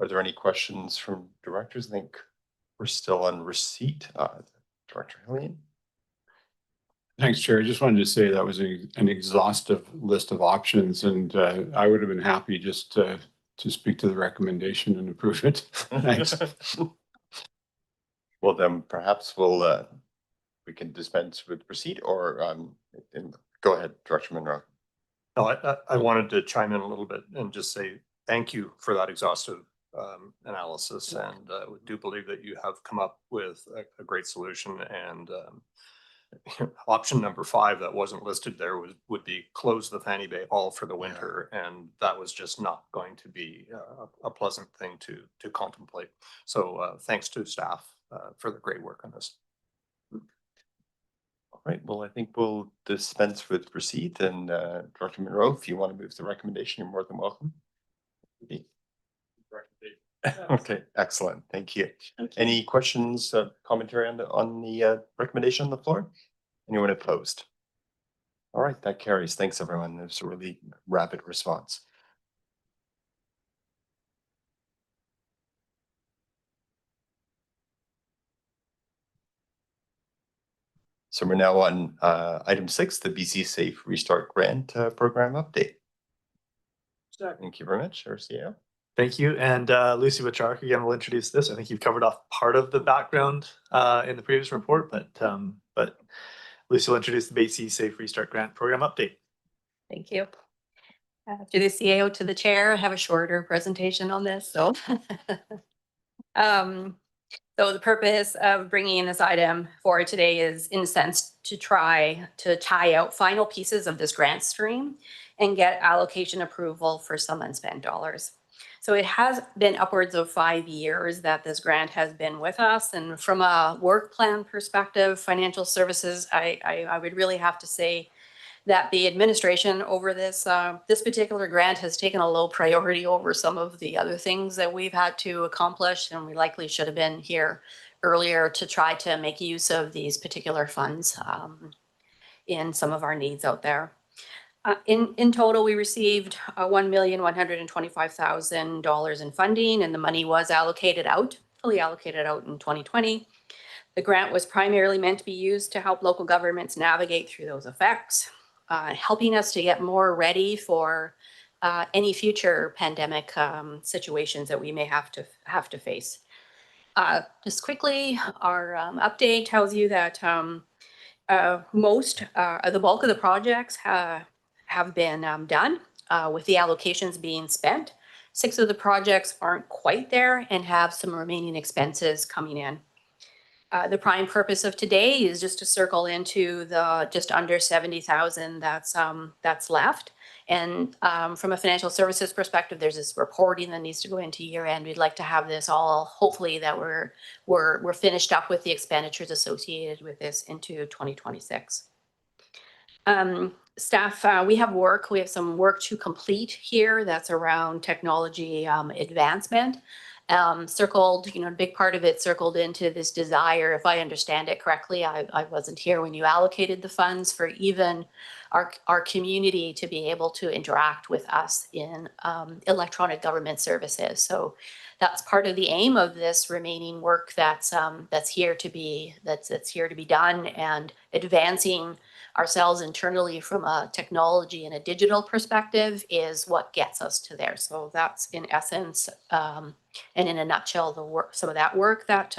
there any questions from directors? I think we're still on receipt. Director Helene? Thanks, Chair. I just wanted to say that was an exhaustive list of options, and I would have been happy just to speak to the recommendation and approve it. Thanks. Well, then perhaps we can dispense with receipt, or go ahead, Director Monroe. No, I wanted to chime in a little bit and just say thank you for that exhaustive analysis, and we do believe that you have come up with a great solution. And option number 5 that wasn't listed there would be close the Fanny Bay Hall for the winter, and that was just not going to be a pleasant thing to contemplate. So thanks to staff for the great work on this. All right, well, I think we'll dispense with receipt, and Director Monroe, if you want to move the recommendation, you're more than welcome. Okay, excellent. Thank you. Any questions, commentary on the recommendation on the floor? Anyone opposed? All right, that carries. Thanks, everyone. There's a really rapid response. So we're now on item 6, the BC Safe Restart Grant Program update. Thank you very much, RCO. Thank you. And Lucy Wachark again will introduce this. I think you've covered off part of the background in the previous report, but Lucy will introduce the BC Safe Restart Grant Program update. Thank you. To the CAO, to the chair, I have a shorter presentation on this. So, so the purpose of bringing in this item for today is, in a sense, to try to tie out final pieces of this grant stream and get allocation approval for some unspent dollars. So it has been upwards of 5 years that this grant has been with us. And from a work plan perspective, financial services, I would really have to say that the administration over this this particular grant has taken a low priority over some of the other things that we've had to accomplish, and we likely should have been here earlier to try to make use of these particular funds in some of our needs out there. In total, we received $1,125,000 in funding, and the money was fully allocated out in 2020. The grant was primarily meant to be used to help local governments navigate through those effects, helping us to get more ready for any future pandemic situations that we may have to face. Just quickly, our update tells you that the bulk of the projects have been done with the allocations being spent. 6 of the projects aren't quite there and have some remaining expenses coming in. The prime purpose of today is just to circle into the just under 70,000 that's left. And from a financial services perspective, there's this reporting that needs to go into year end. We'd like to have this all, hopefully that we're finished up with the expenditures associated with this into 2026. Staff, we have some work to complete here that's around technology advancement. Circled, a big part of it circled into this desire, if I understand it correctly, I wasn't here when you allocated the funds, for even our community to be able to interact with us in electronic government services. So that's part of the aim of this remaining work that's here to be done, and advancing ourselves internally from a technology and a digital perspective is what gets us to there. So that's in essence, and in a nutshell, some of that work that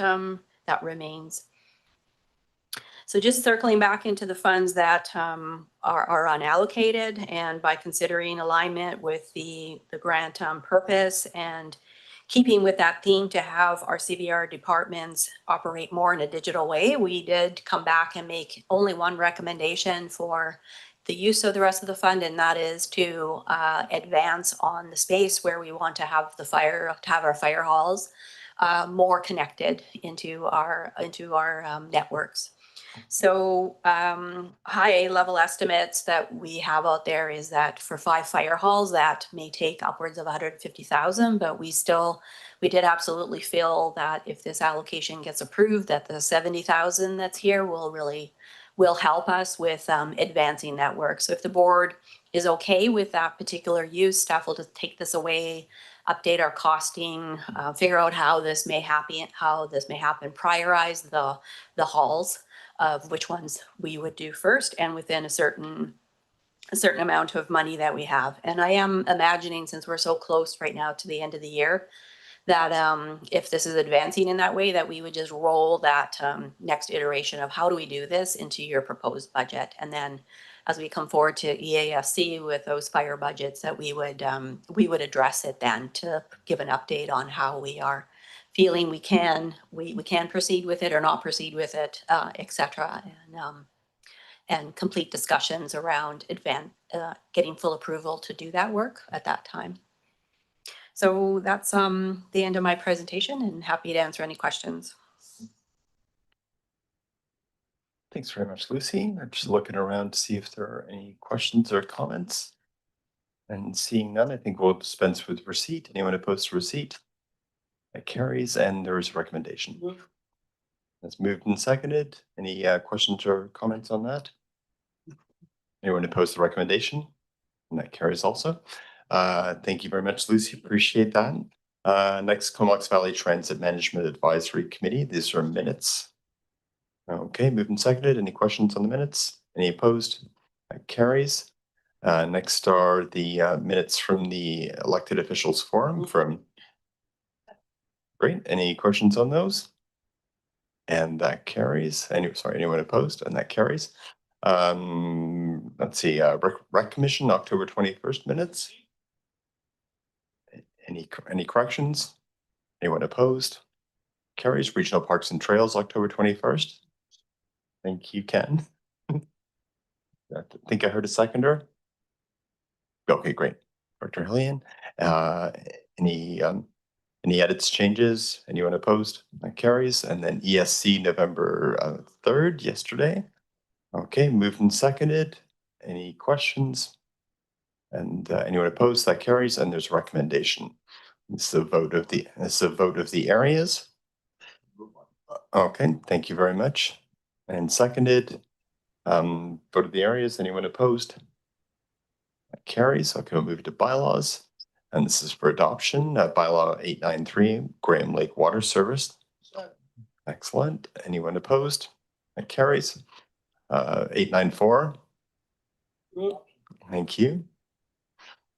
remains. So just circling back into the funds that are unallocated, and by considering alignment with the grant purpose and keeping with that theme to have our CVR departments operate more in a digital way, we did come back and make only one recommendation for the use of the rest of the fund, and that is to advance on the space where we want to have our fire halls more connected into our networks. So high level estimates that we have out there is that for 5 fire halls, that may take upwards of 150,000, but we did absolutely feel that if this allocation gets approved, that the 70,000 that's here will will help us with advancing that work. So if the board is okay with that particular use, staff will just take this away, update our costing, figure out how this may happen, prioritize the halls of which ones we would do first, and within a certain amount of money that we have. And I am imagining, since we're so close right now to the end of the year, that if this is advancing in that way, that we would just roll that next iteration of how do we do this into your proposed budget. And then as we come forward to EAFC with those fire budgets, that we would address it then to give an update on how we are feeling we can proceed with it or not proceed with it, et cetera. And complete discussions around getting full approval to do that work at that time. So that's the end of my presentation, and happy to answer any questions. Thanks very much, Lucy. I'm just looking around to see if there are any questions or comments. And seeing none, I think we'll dispense with receipt. Anyone opposed to receipt? That carries, and there is a recommendation. That's moved and seconded. Any questions or comments on that? Anyone opposed to the recommendation? And that carries also. Thank you very much, Lucy. Appreciate that. Next, Comox Valley Transit Management Advisory Committee. These are minutes. Okay, moved and seconded. Any questions on the minutes? Any opposed? That carries. Next are the minutes from the elected officials forum from. Great. Any questions on those? And that carries. Anyone opposed? And that carries. Let's see, Rec Commission, October 21st minutes. Any corrections? Anyone opposed? Carries. Regional Parks and Trails, October 21st. Thank you, Ken. I think I heard a seconder. Okay, great. Dr. Hillian. Any edits, changes? Anyone opposed? That carries. And then ESC, November 3rd, yesterday. Okay, moved and seconded. Any questions? And anyone opposed? That carries. And there's a recommendation. It's a vote of the areas. Okay, thank you very much. And seconded. Vote of the areas. Anyone opposed? That carries. Okay, we'll move to bylaws. And this is for adoption. Bylaw 893, Graham Lake Water Service. Excellent. Anyone opposed? That carries. 894. Thank you.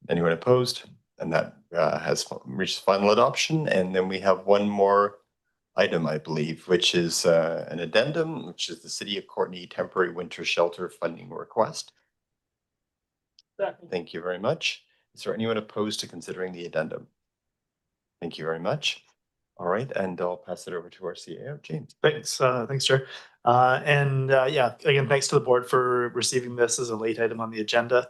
Anyone opposed? And that has reached final adoption. And then we have one more item, I believe, which is an addendum, which is the City of Courtenay Temporary Winter Shelter Funding Request. Thank you very much. Is there anyone opposed to considering the addendum? Thank you very much. All right, and I'll pass it over to our CAO, James. Thanks, Chair. Yeah, again, thanks to the board for receiving this as a late item on the agenda.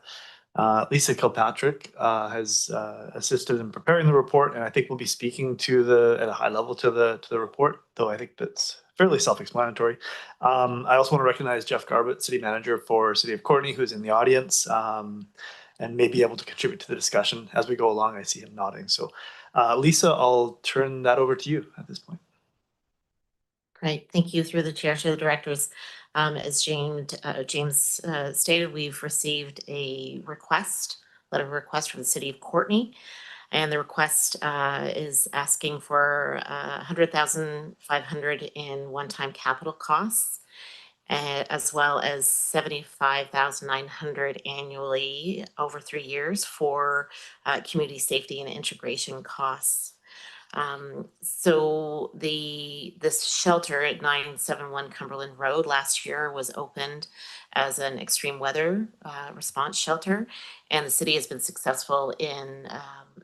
Lisa Kilpatrick has assisted in preparing the report, and I think we'll be speaking at a high level to the report, though I think that's fairly self-explanatory. I also want to recognize Jeff Garbett, City Manager for City of Courtenay, who's in the audience, and may be able to contribute to the discussion as we go along. I see him nodding. So Lisa, I'll turn that over to you at this point. Great, thank you. Through the chair to the directors. As James stated, we've received a letter of request from the City of Courtenay, and the request is asking for $100,500 in one-time capital costs, as well as $75,900 annually over 3 years for community safety and integration costs. So this shelter at 971 Cumberland Road last year was opened as an extreme weather response shelter, and the city has been successful in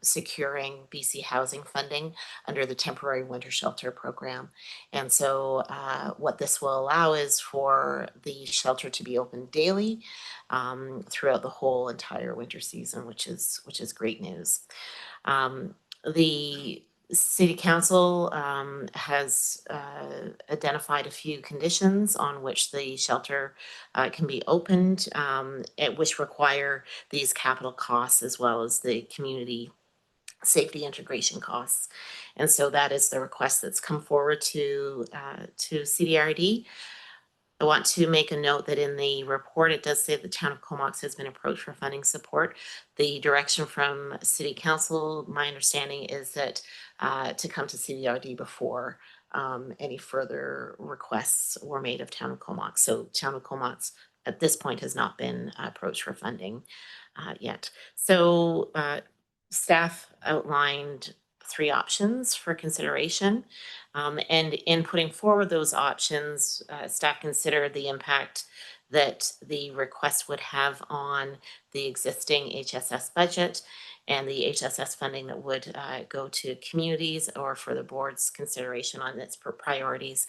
securing BC housing funding under the temporary winter shelter program. And so what this will allow is for the shelter to be open daily throughout the whole entire winter season, which is great news. The City Council has identified a few conditions on which the shelter can be opened, which require these capital costs as well as the community safety integration costs. And so that is the request that's come forward to CDRD. I want to make a note that in the report, it does say the town of Comox has been approached for funding support. The direction from City Council, my understanding is that to come to CDRD before any further requests were made of town of Comox. So town of Comox at this point has not been approached for funding yet. So staff outlined 3 options for consideration. And in putting forward those options, staff considered the impact that the request would have on the existing HSS budget and the HSS funding that would go to communities or for the board's consideration on its priorities.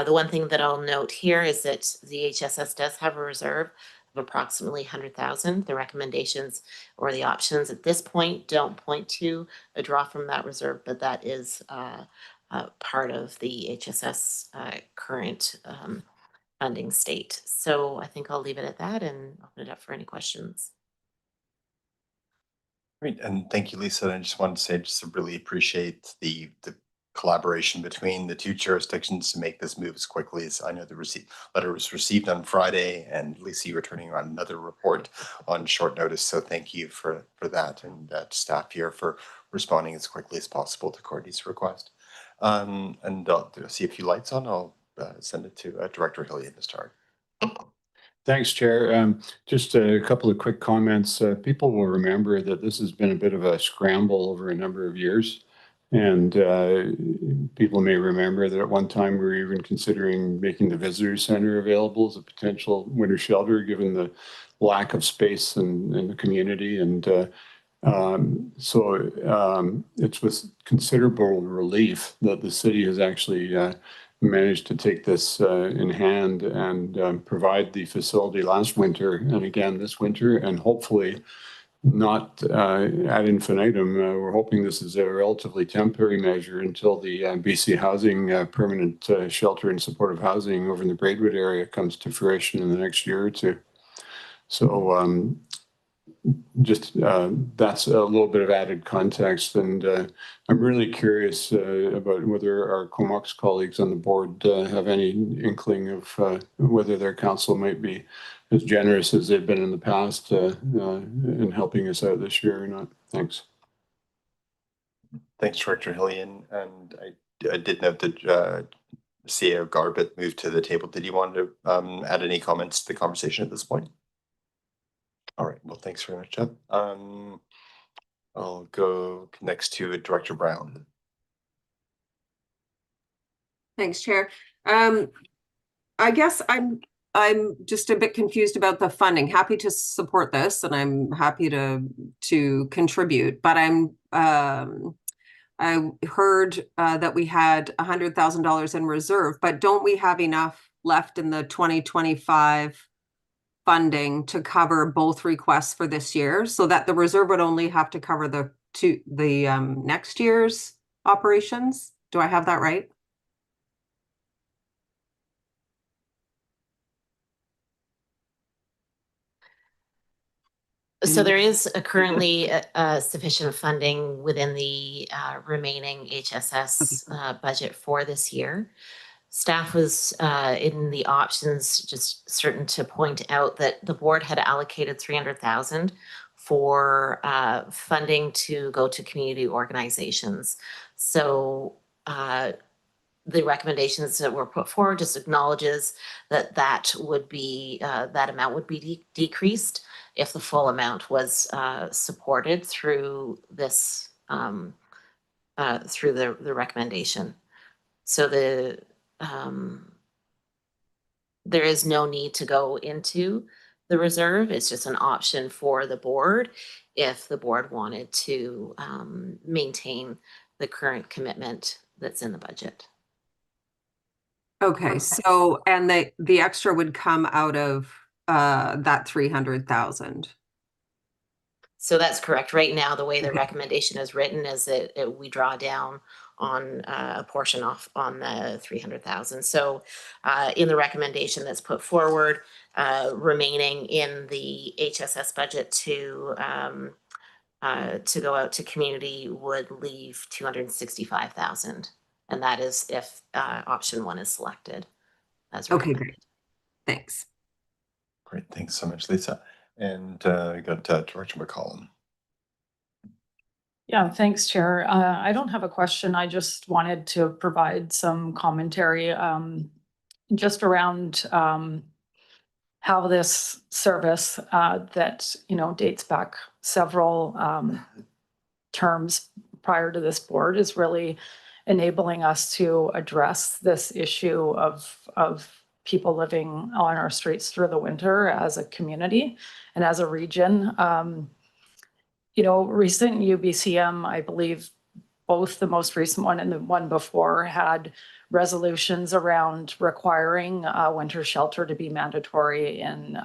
The one thing that I'll note here is that the HSS does have a reserve of approximately 100,000. The recommendations or the options at this point don't point to a draw from that reserve, but that is part of the HSS current funding state. So I think I'll leave it at that and open it up for any questions. Great, and thank you, Lisa. And I just wanted to say, just really appreciate the collaboration between the 2 jurisdictions to make this move as quickly as I know the letter was received on Friday, and Lisa, you were turning around another report on short notice. So thank you for that, and staff here for responding as quickly as possible to Courtney's request. And I'll see a few lights on. I'll send it to Director Hillian to start. Thanks, Chair. Just a couple of quick comments. People will remember that this has been a bit of a scramble over a number of years. And people may remember that at one time we were even considering making the visitor center available as a potential winter shelter, given the lack of space in the community. And it's with considerable relief that the city has actually managed to take this in hand and provide the facility last winter and again this winter, and hopefully not ad infinitum. We're hoping this is a relatively temporary measure until the BC Housing permanent shelter and supportive housing over in the Braidwood area comes to fruition in the next year or 2. So just that's a little bit of added context, and I'm really curious about whether our Comox colleagues on the board have any inkling of whether their council might be as generous as they've been in the past in helping us out this year or not. Thanks. Thanks, Director Hillian. And I did note that CAO Garbett moved to the table. Did you want to add any comments to the conversation at this point? All right, well, thanks very much, Jeff. I'll go next to Director Brown. Thanks, Chair. I guess I'm just a bit confused about the funding. Happy to support this, and I'm happy to contribute. But I heard that we had $100,000 in reserve, but don't we have enough left in the 2025 funding to cover both requests for this year, so that the reserve would only have to cover the next year's operations? Do I have that right? So there is currently sufficient funding within the remaining HSS budget for this year. Staff was in the options just certain to point out that the board had allocated $300,000 for funding to go to community organizations. So the recommendations that were put forward just acknowledges that that amount would be decreased if the full amount was supported through this through the recommendation. So there is no need to go into the reserve. It's just an option for the board if the board wanted to maintain the current commitment that's in the budget. Okay, so and the extra would come out of that 300,000. So that's correct. Right now, the way the recommendation is written is that we draw down on a portion off on the 300,000. So in the recommendation that's put forward, remaining in the HSS budget to go out to community would leave 265,000. And that is if option 1 is selected as recommended. Okay, great. Thanks. Great, thanks so much, Lisa. And we got Director McCollum. Yeah, thanks, Chair. I don't have a question. I just wanted to provide some commentary just around how this service that, dates back several terms prior to this board is really enabling us to address this issue of people living on our streets through the winter as a community and as a region. Recent UBCM, I believe both the most recent one and the one before had resolutions around requiring winter shelter to be mandatory in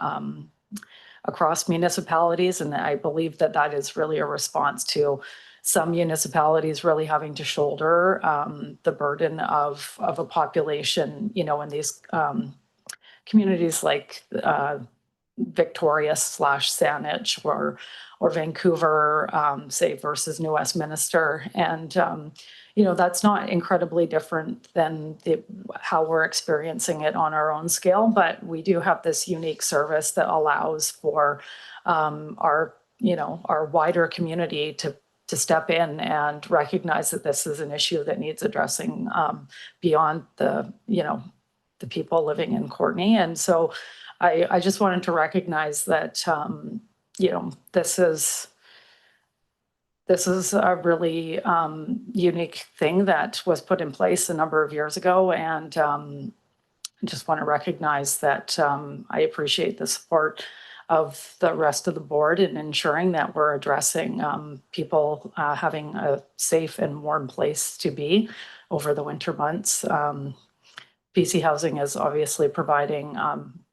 across municipalities. And I believe that that is really a response to some municipalities really having to shoulder the burden of a population, in these communities like Victoria / Saanich or Vancouver, say versus New Westminster. And, that's not incredibly different than how we're experiencing it on our own scale, but we do have this unique service that allows for our wider community to step in and recognize that this is an issue that needs addressing beyond the people living in Courtenay. And so I just wanted to recognize that, this is a really unique thing that was put in place a number of years ago. And I just want to recognize that I appreciate the support of the rest of the board in ensuring that we're addressing people having a safe and warm place to be over the winter months. BC Housing is obviously providing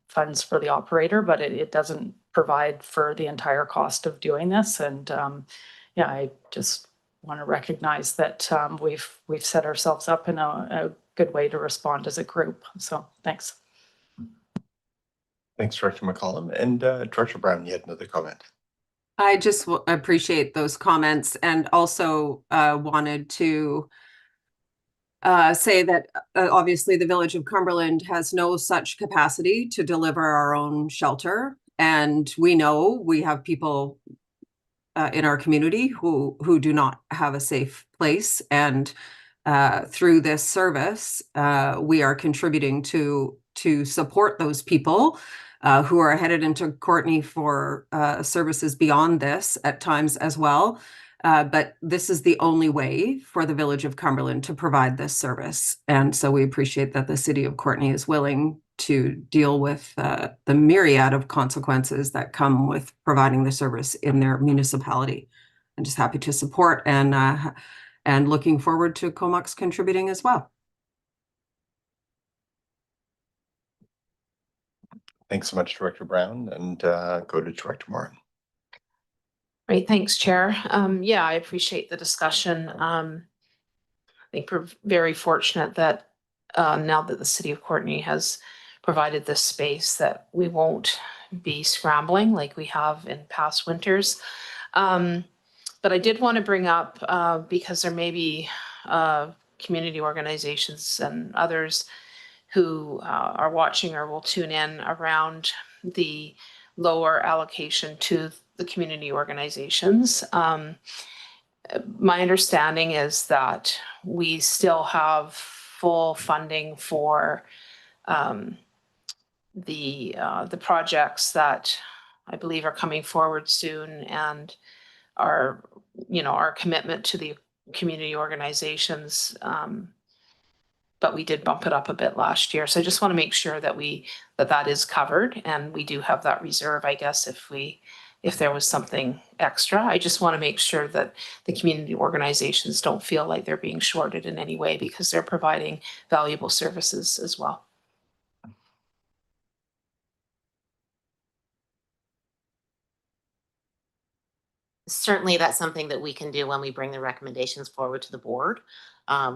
funds for the operator, but it doesn't provide for the entire cost of doing this. And I just want to recognize that we've set ourselves up in a good way to respond as a group. So thanks. Thanks, Director McCollum. And Director Brown, you had another comment. I just appreciate those comments, and also wanted to say that obviously the Village of Cumberland has no such capacity to deliver our own shelter. And we know we have people in our community who do not have a safe place. And through this service, we are contributing to support those people who are headed into Courtenay for services beyond this at times as well. But this is the only way for the Village of Cumberland to provide this service. And so we appreciate that the City of Courtenay is willing to deal with the myriad of consequences that come with providing the service in their municipality. I'm just happy to support and looking forward to Comox contributing as well. Thanks so much, Director Brown, and go to Director Morin. Great, thanks, Chair. I appreciate the discussion. I think we're very fortunate that now that the City of Courtenay has provided this space, that we won't be scrambling like we have in past winters. But I did want to bring up, because there may be community organizations and others who are watching or will tune in around the lower allocation to the community organizations. My understanding is that we still have full funding for the projects that I believe are coming forward soon, and our commitment to the community organizations. But we did bump it up a bit last year. So I just want to make sure that that is covered, and we do have that reserve, I guess, if there was something extra. I just want to make sure that the community organizations don't feel like they're being shorted in any way, because they're providing valuable services as well. Certainly, that's something that we can do when we bring the recommendations forward to the board.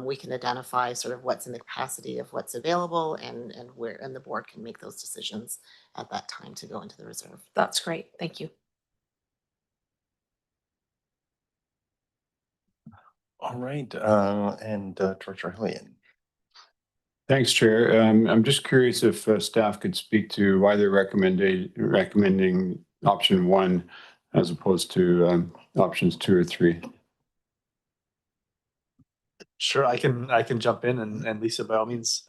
We can identify sort of what's in the capacity of what's available, and the board can make those decisions at that time to go into the reserve. That's great. Thank you. All right, and Director Hillian. Thanks, Chair. I'm just curious if staff could speak to why they're recommending option 1 as opposed to options 2 or 3. Sure, I can jump in and Lisa, by all means,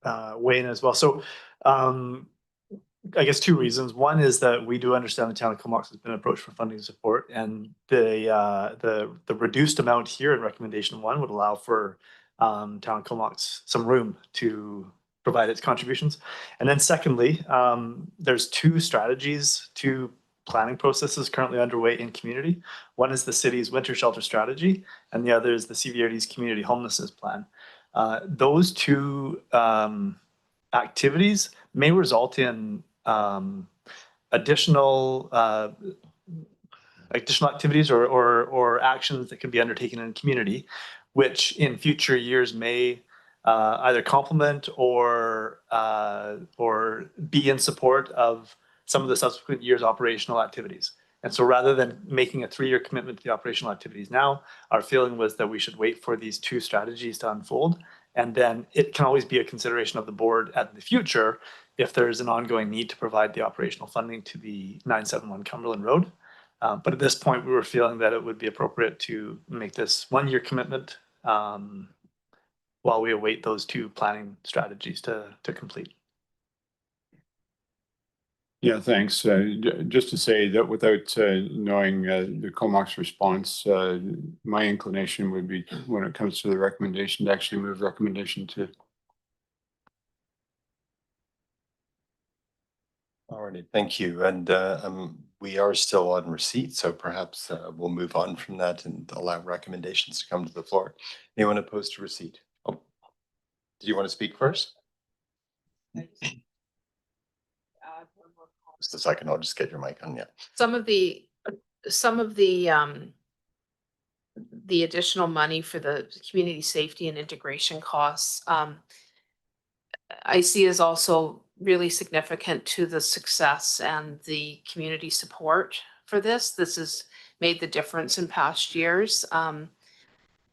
weigh in as well. So I guess 2 reasons. One is that we do understand the town of Comox has been approached for funding support, and the reduced amount here in recommendation 1 would allow for town of Comox some room to provide its contributions. And then secondly, there's 2 strategies, 2 planning processes currently underway in community. One is the city's winter shelter strategy, and the other is the CVRD's community homelessness plan. Those 2 activities may result in additional activities or actions that can be undertaken in community, which in future years may either complement or be in support of some of the subsequent year's operational activities. And so rather than making a 3-year commitment to the operational activities now, our feeling was that we should wait for these 2 strategies to unfold. And then it can always be a consideration of the board at the future if there's an ongoing need to provide the operational funding to the 971 Cumberland Road. But at this point, we were feeling that it would be appropriate to make this 1-year commitment while we await those 2 planning strategies to complete. Yeah, thanks. Just to say that without knowing the Comox response, my inclination would be, when it comes to the recommendation, to actually move recommendation 2. All right, thank you. And we are still on receipt, so perhaps we'll move on from that and allow recommendations to come to the floor. Anyone opposed to receipt? Oh, do you want to speak first? Just a second, I'll just get your mic on. Yeah. Some of the additional money for the community safety and integration costs, I see as also really significant to the success and the community support for this. This has made the difference in past years.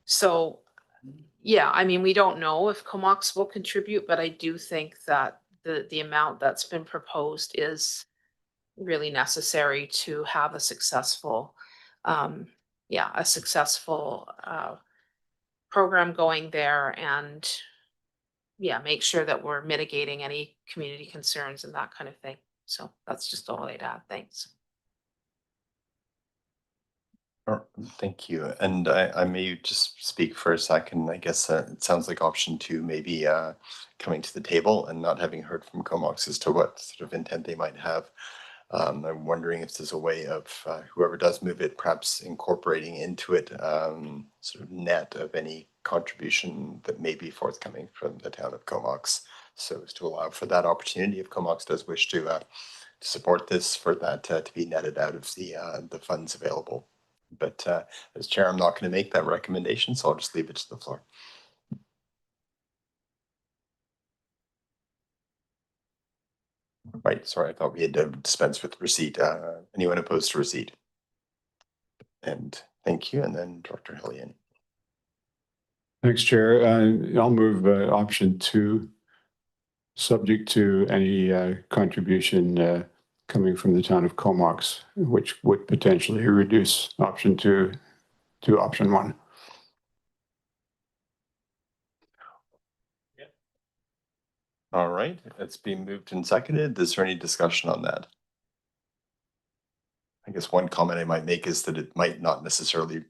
So yeah, I mean, we don't know if Comox will contribute, but I do think that the amount that's been proposed is really necessary to have a successful, program going there, and make sure that we're mitigating any community concerns and that kind of thing. So that's just all I'd add. Thanks. Thank you. And I may just speak for a second. I guess it sounds like option 2 may be coming to the table, and not having heard from Comox as to what sort of intent they might have. I'm wondering if there's a way of whoever does move it, perhaps incorporating into it sort of net of any contribution that may be forthcoming from the town of Comox, so as to allow for that opportunity if Comox does wish to support this, for that to be netted out of the funds available. But as chair, I'm not going to make that recommendation, so I'll just leave it to the floor. Right, sorry, I thought we had to dispense with receipt. Anyone opposed to receipt? And thank you. And then Director Hillian. Thanks, Chair. I'll move option 2, subject to any contribution coming from the town of Comox, which would potentially reduce option 2 to option 1. All right, it's being moved and seconded. Is there any discussion on that? I guess one comment I might make is that it might not necessarily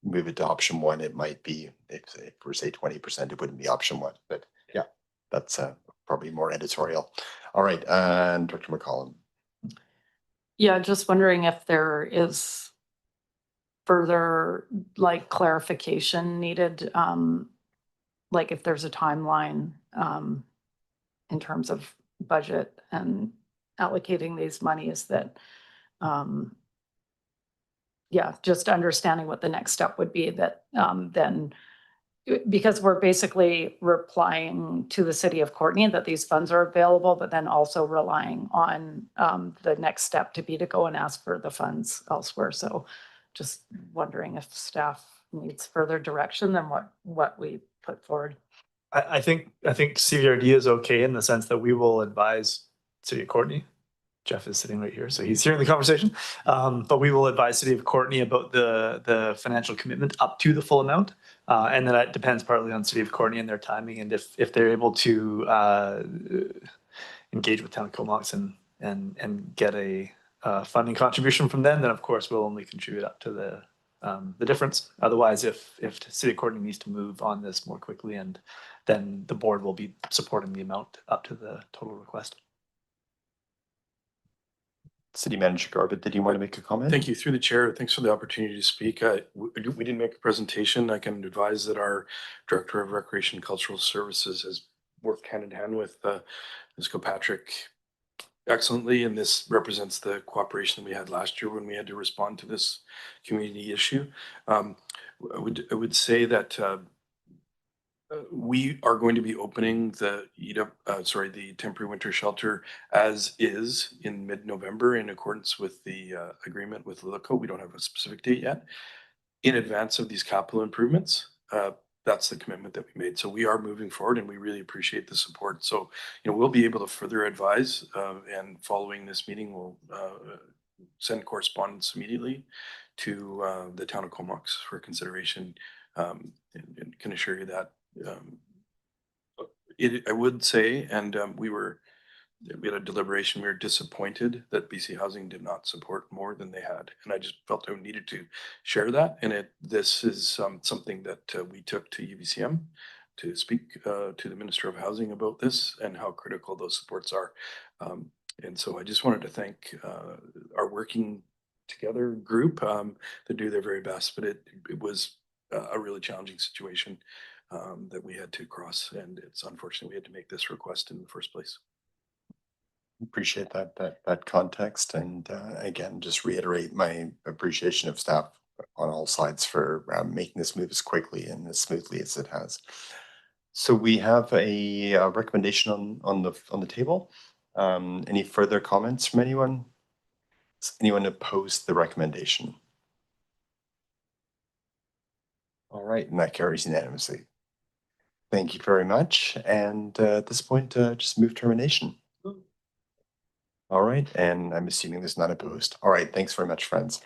move it to option 1. It might be, if we're say 20%, it wouldn't be option 1. But yeah, that's probably more editorial. All right, and Dr. McCollum. Yeah, just wondering if there is further clarification needed, like if there's a timeline in terms of budget and allocating these monies, that just understanding what the next step would be, that then, because we're basically replying to the city of Courtenay that these funds are available, but then also relying on the next step to go and ask for the funds elsewhere. So just wondering if staff needs further direction than what we put forward. I think CVRD is okay in the sense that we will advise City of Courtney. Jeff is sitting right here, so he's hearing the conversation. But we will advise City of Courtney about the financial commitment up to the full amount. And then that depends partly on City of Courtney and their timing, and if they're able to engage with Town of Comox and get a funding contribution from them, then of course we'll only contribute up to the difference. Otherwise, if City of Courtney needs to move on this more quickly, and then the board will be supporting the amount up to the total request. City Manager Garbutt, did you want to make a comment? Thank you. Through the chair, thanks for the opportunity to speak. We didn't make a presentation. I can advise that our Director of Recreation and Cultural Services has worked hand in hand with Ms. Kilpatrick excellently, and this represents the cooperation that we had last year when we had to respond to this community issue. I would say that we are going to be opening the the temporary winter shelter as is in mid-November in accordance with the agreement with LILICO. We don't have a specific date yet. In advance of these capital improvements, that's the commitment that we made. So we are moving forward, and we really appreciate the support. So, we'll be able to further advise, and following this meeting, we'll send correspondence immediately to the town of Comox for consideration, and can assure you that I would say, and we had a deliberation. We were disappointed that BC Housing did not support more than they had, and I just felt I needed to share that. And this is something that we took to UBCM to speak to the Minister of Housing about this and how critical those supports are. And so I just wanted to thank our working together group to do their very best, but it was a really challenging situation that we had to cross, and it's unfortunate we had to make this request in the first place. Appreciate that context, and again, just reiterate my appreciation of staff on all sides for making this move as quickly and as smoothly as it has. So we have a recommendation on the table. Any further comments from anyone? Does anyone oppose the recommendation? All right, and that carries unanimously. Thank you very much. And at this point, just move termination. All right, and I'm assuming there's none opposed. All right, thanks very much, friends.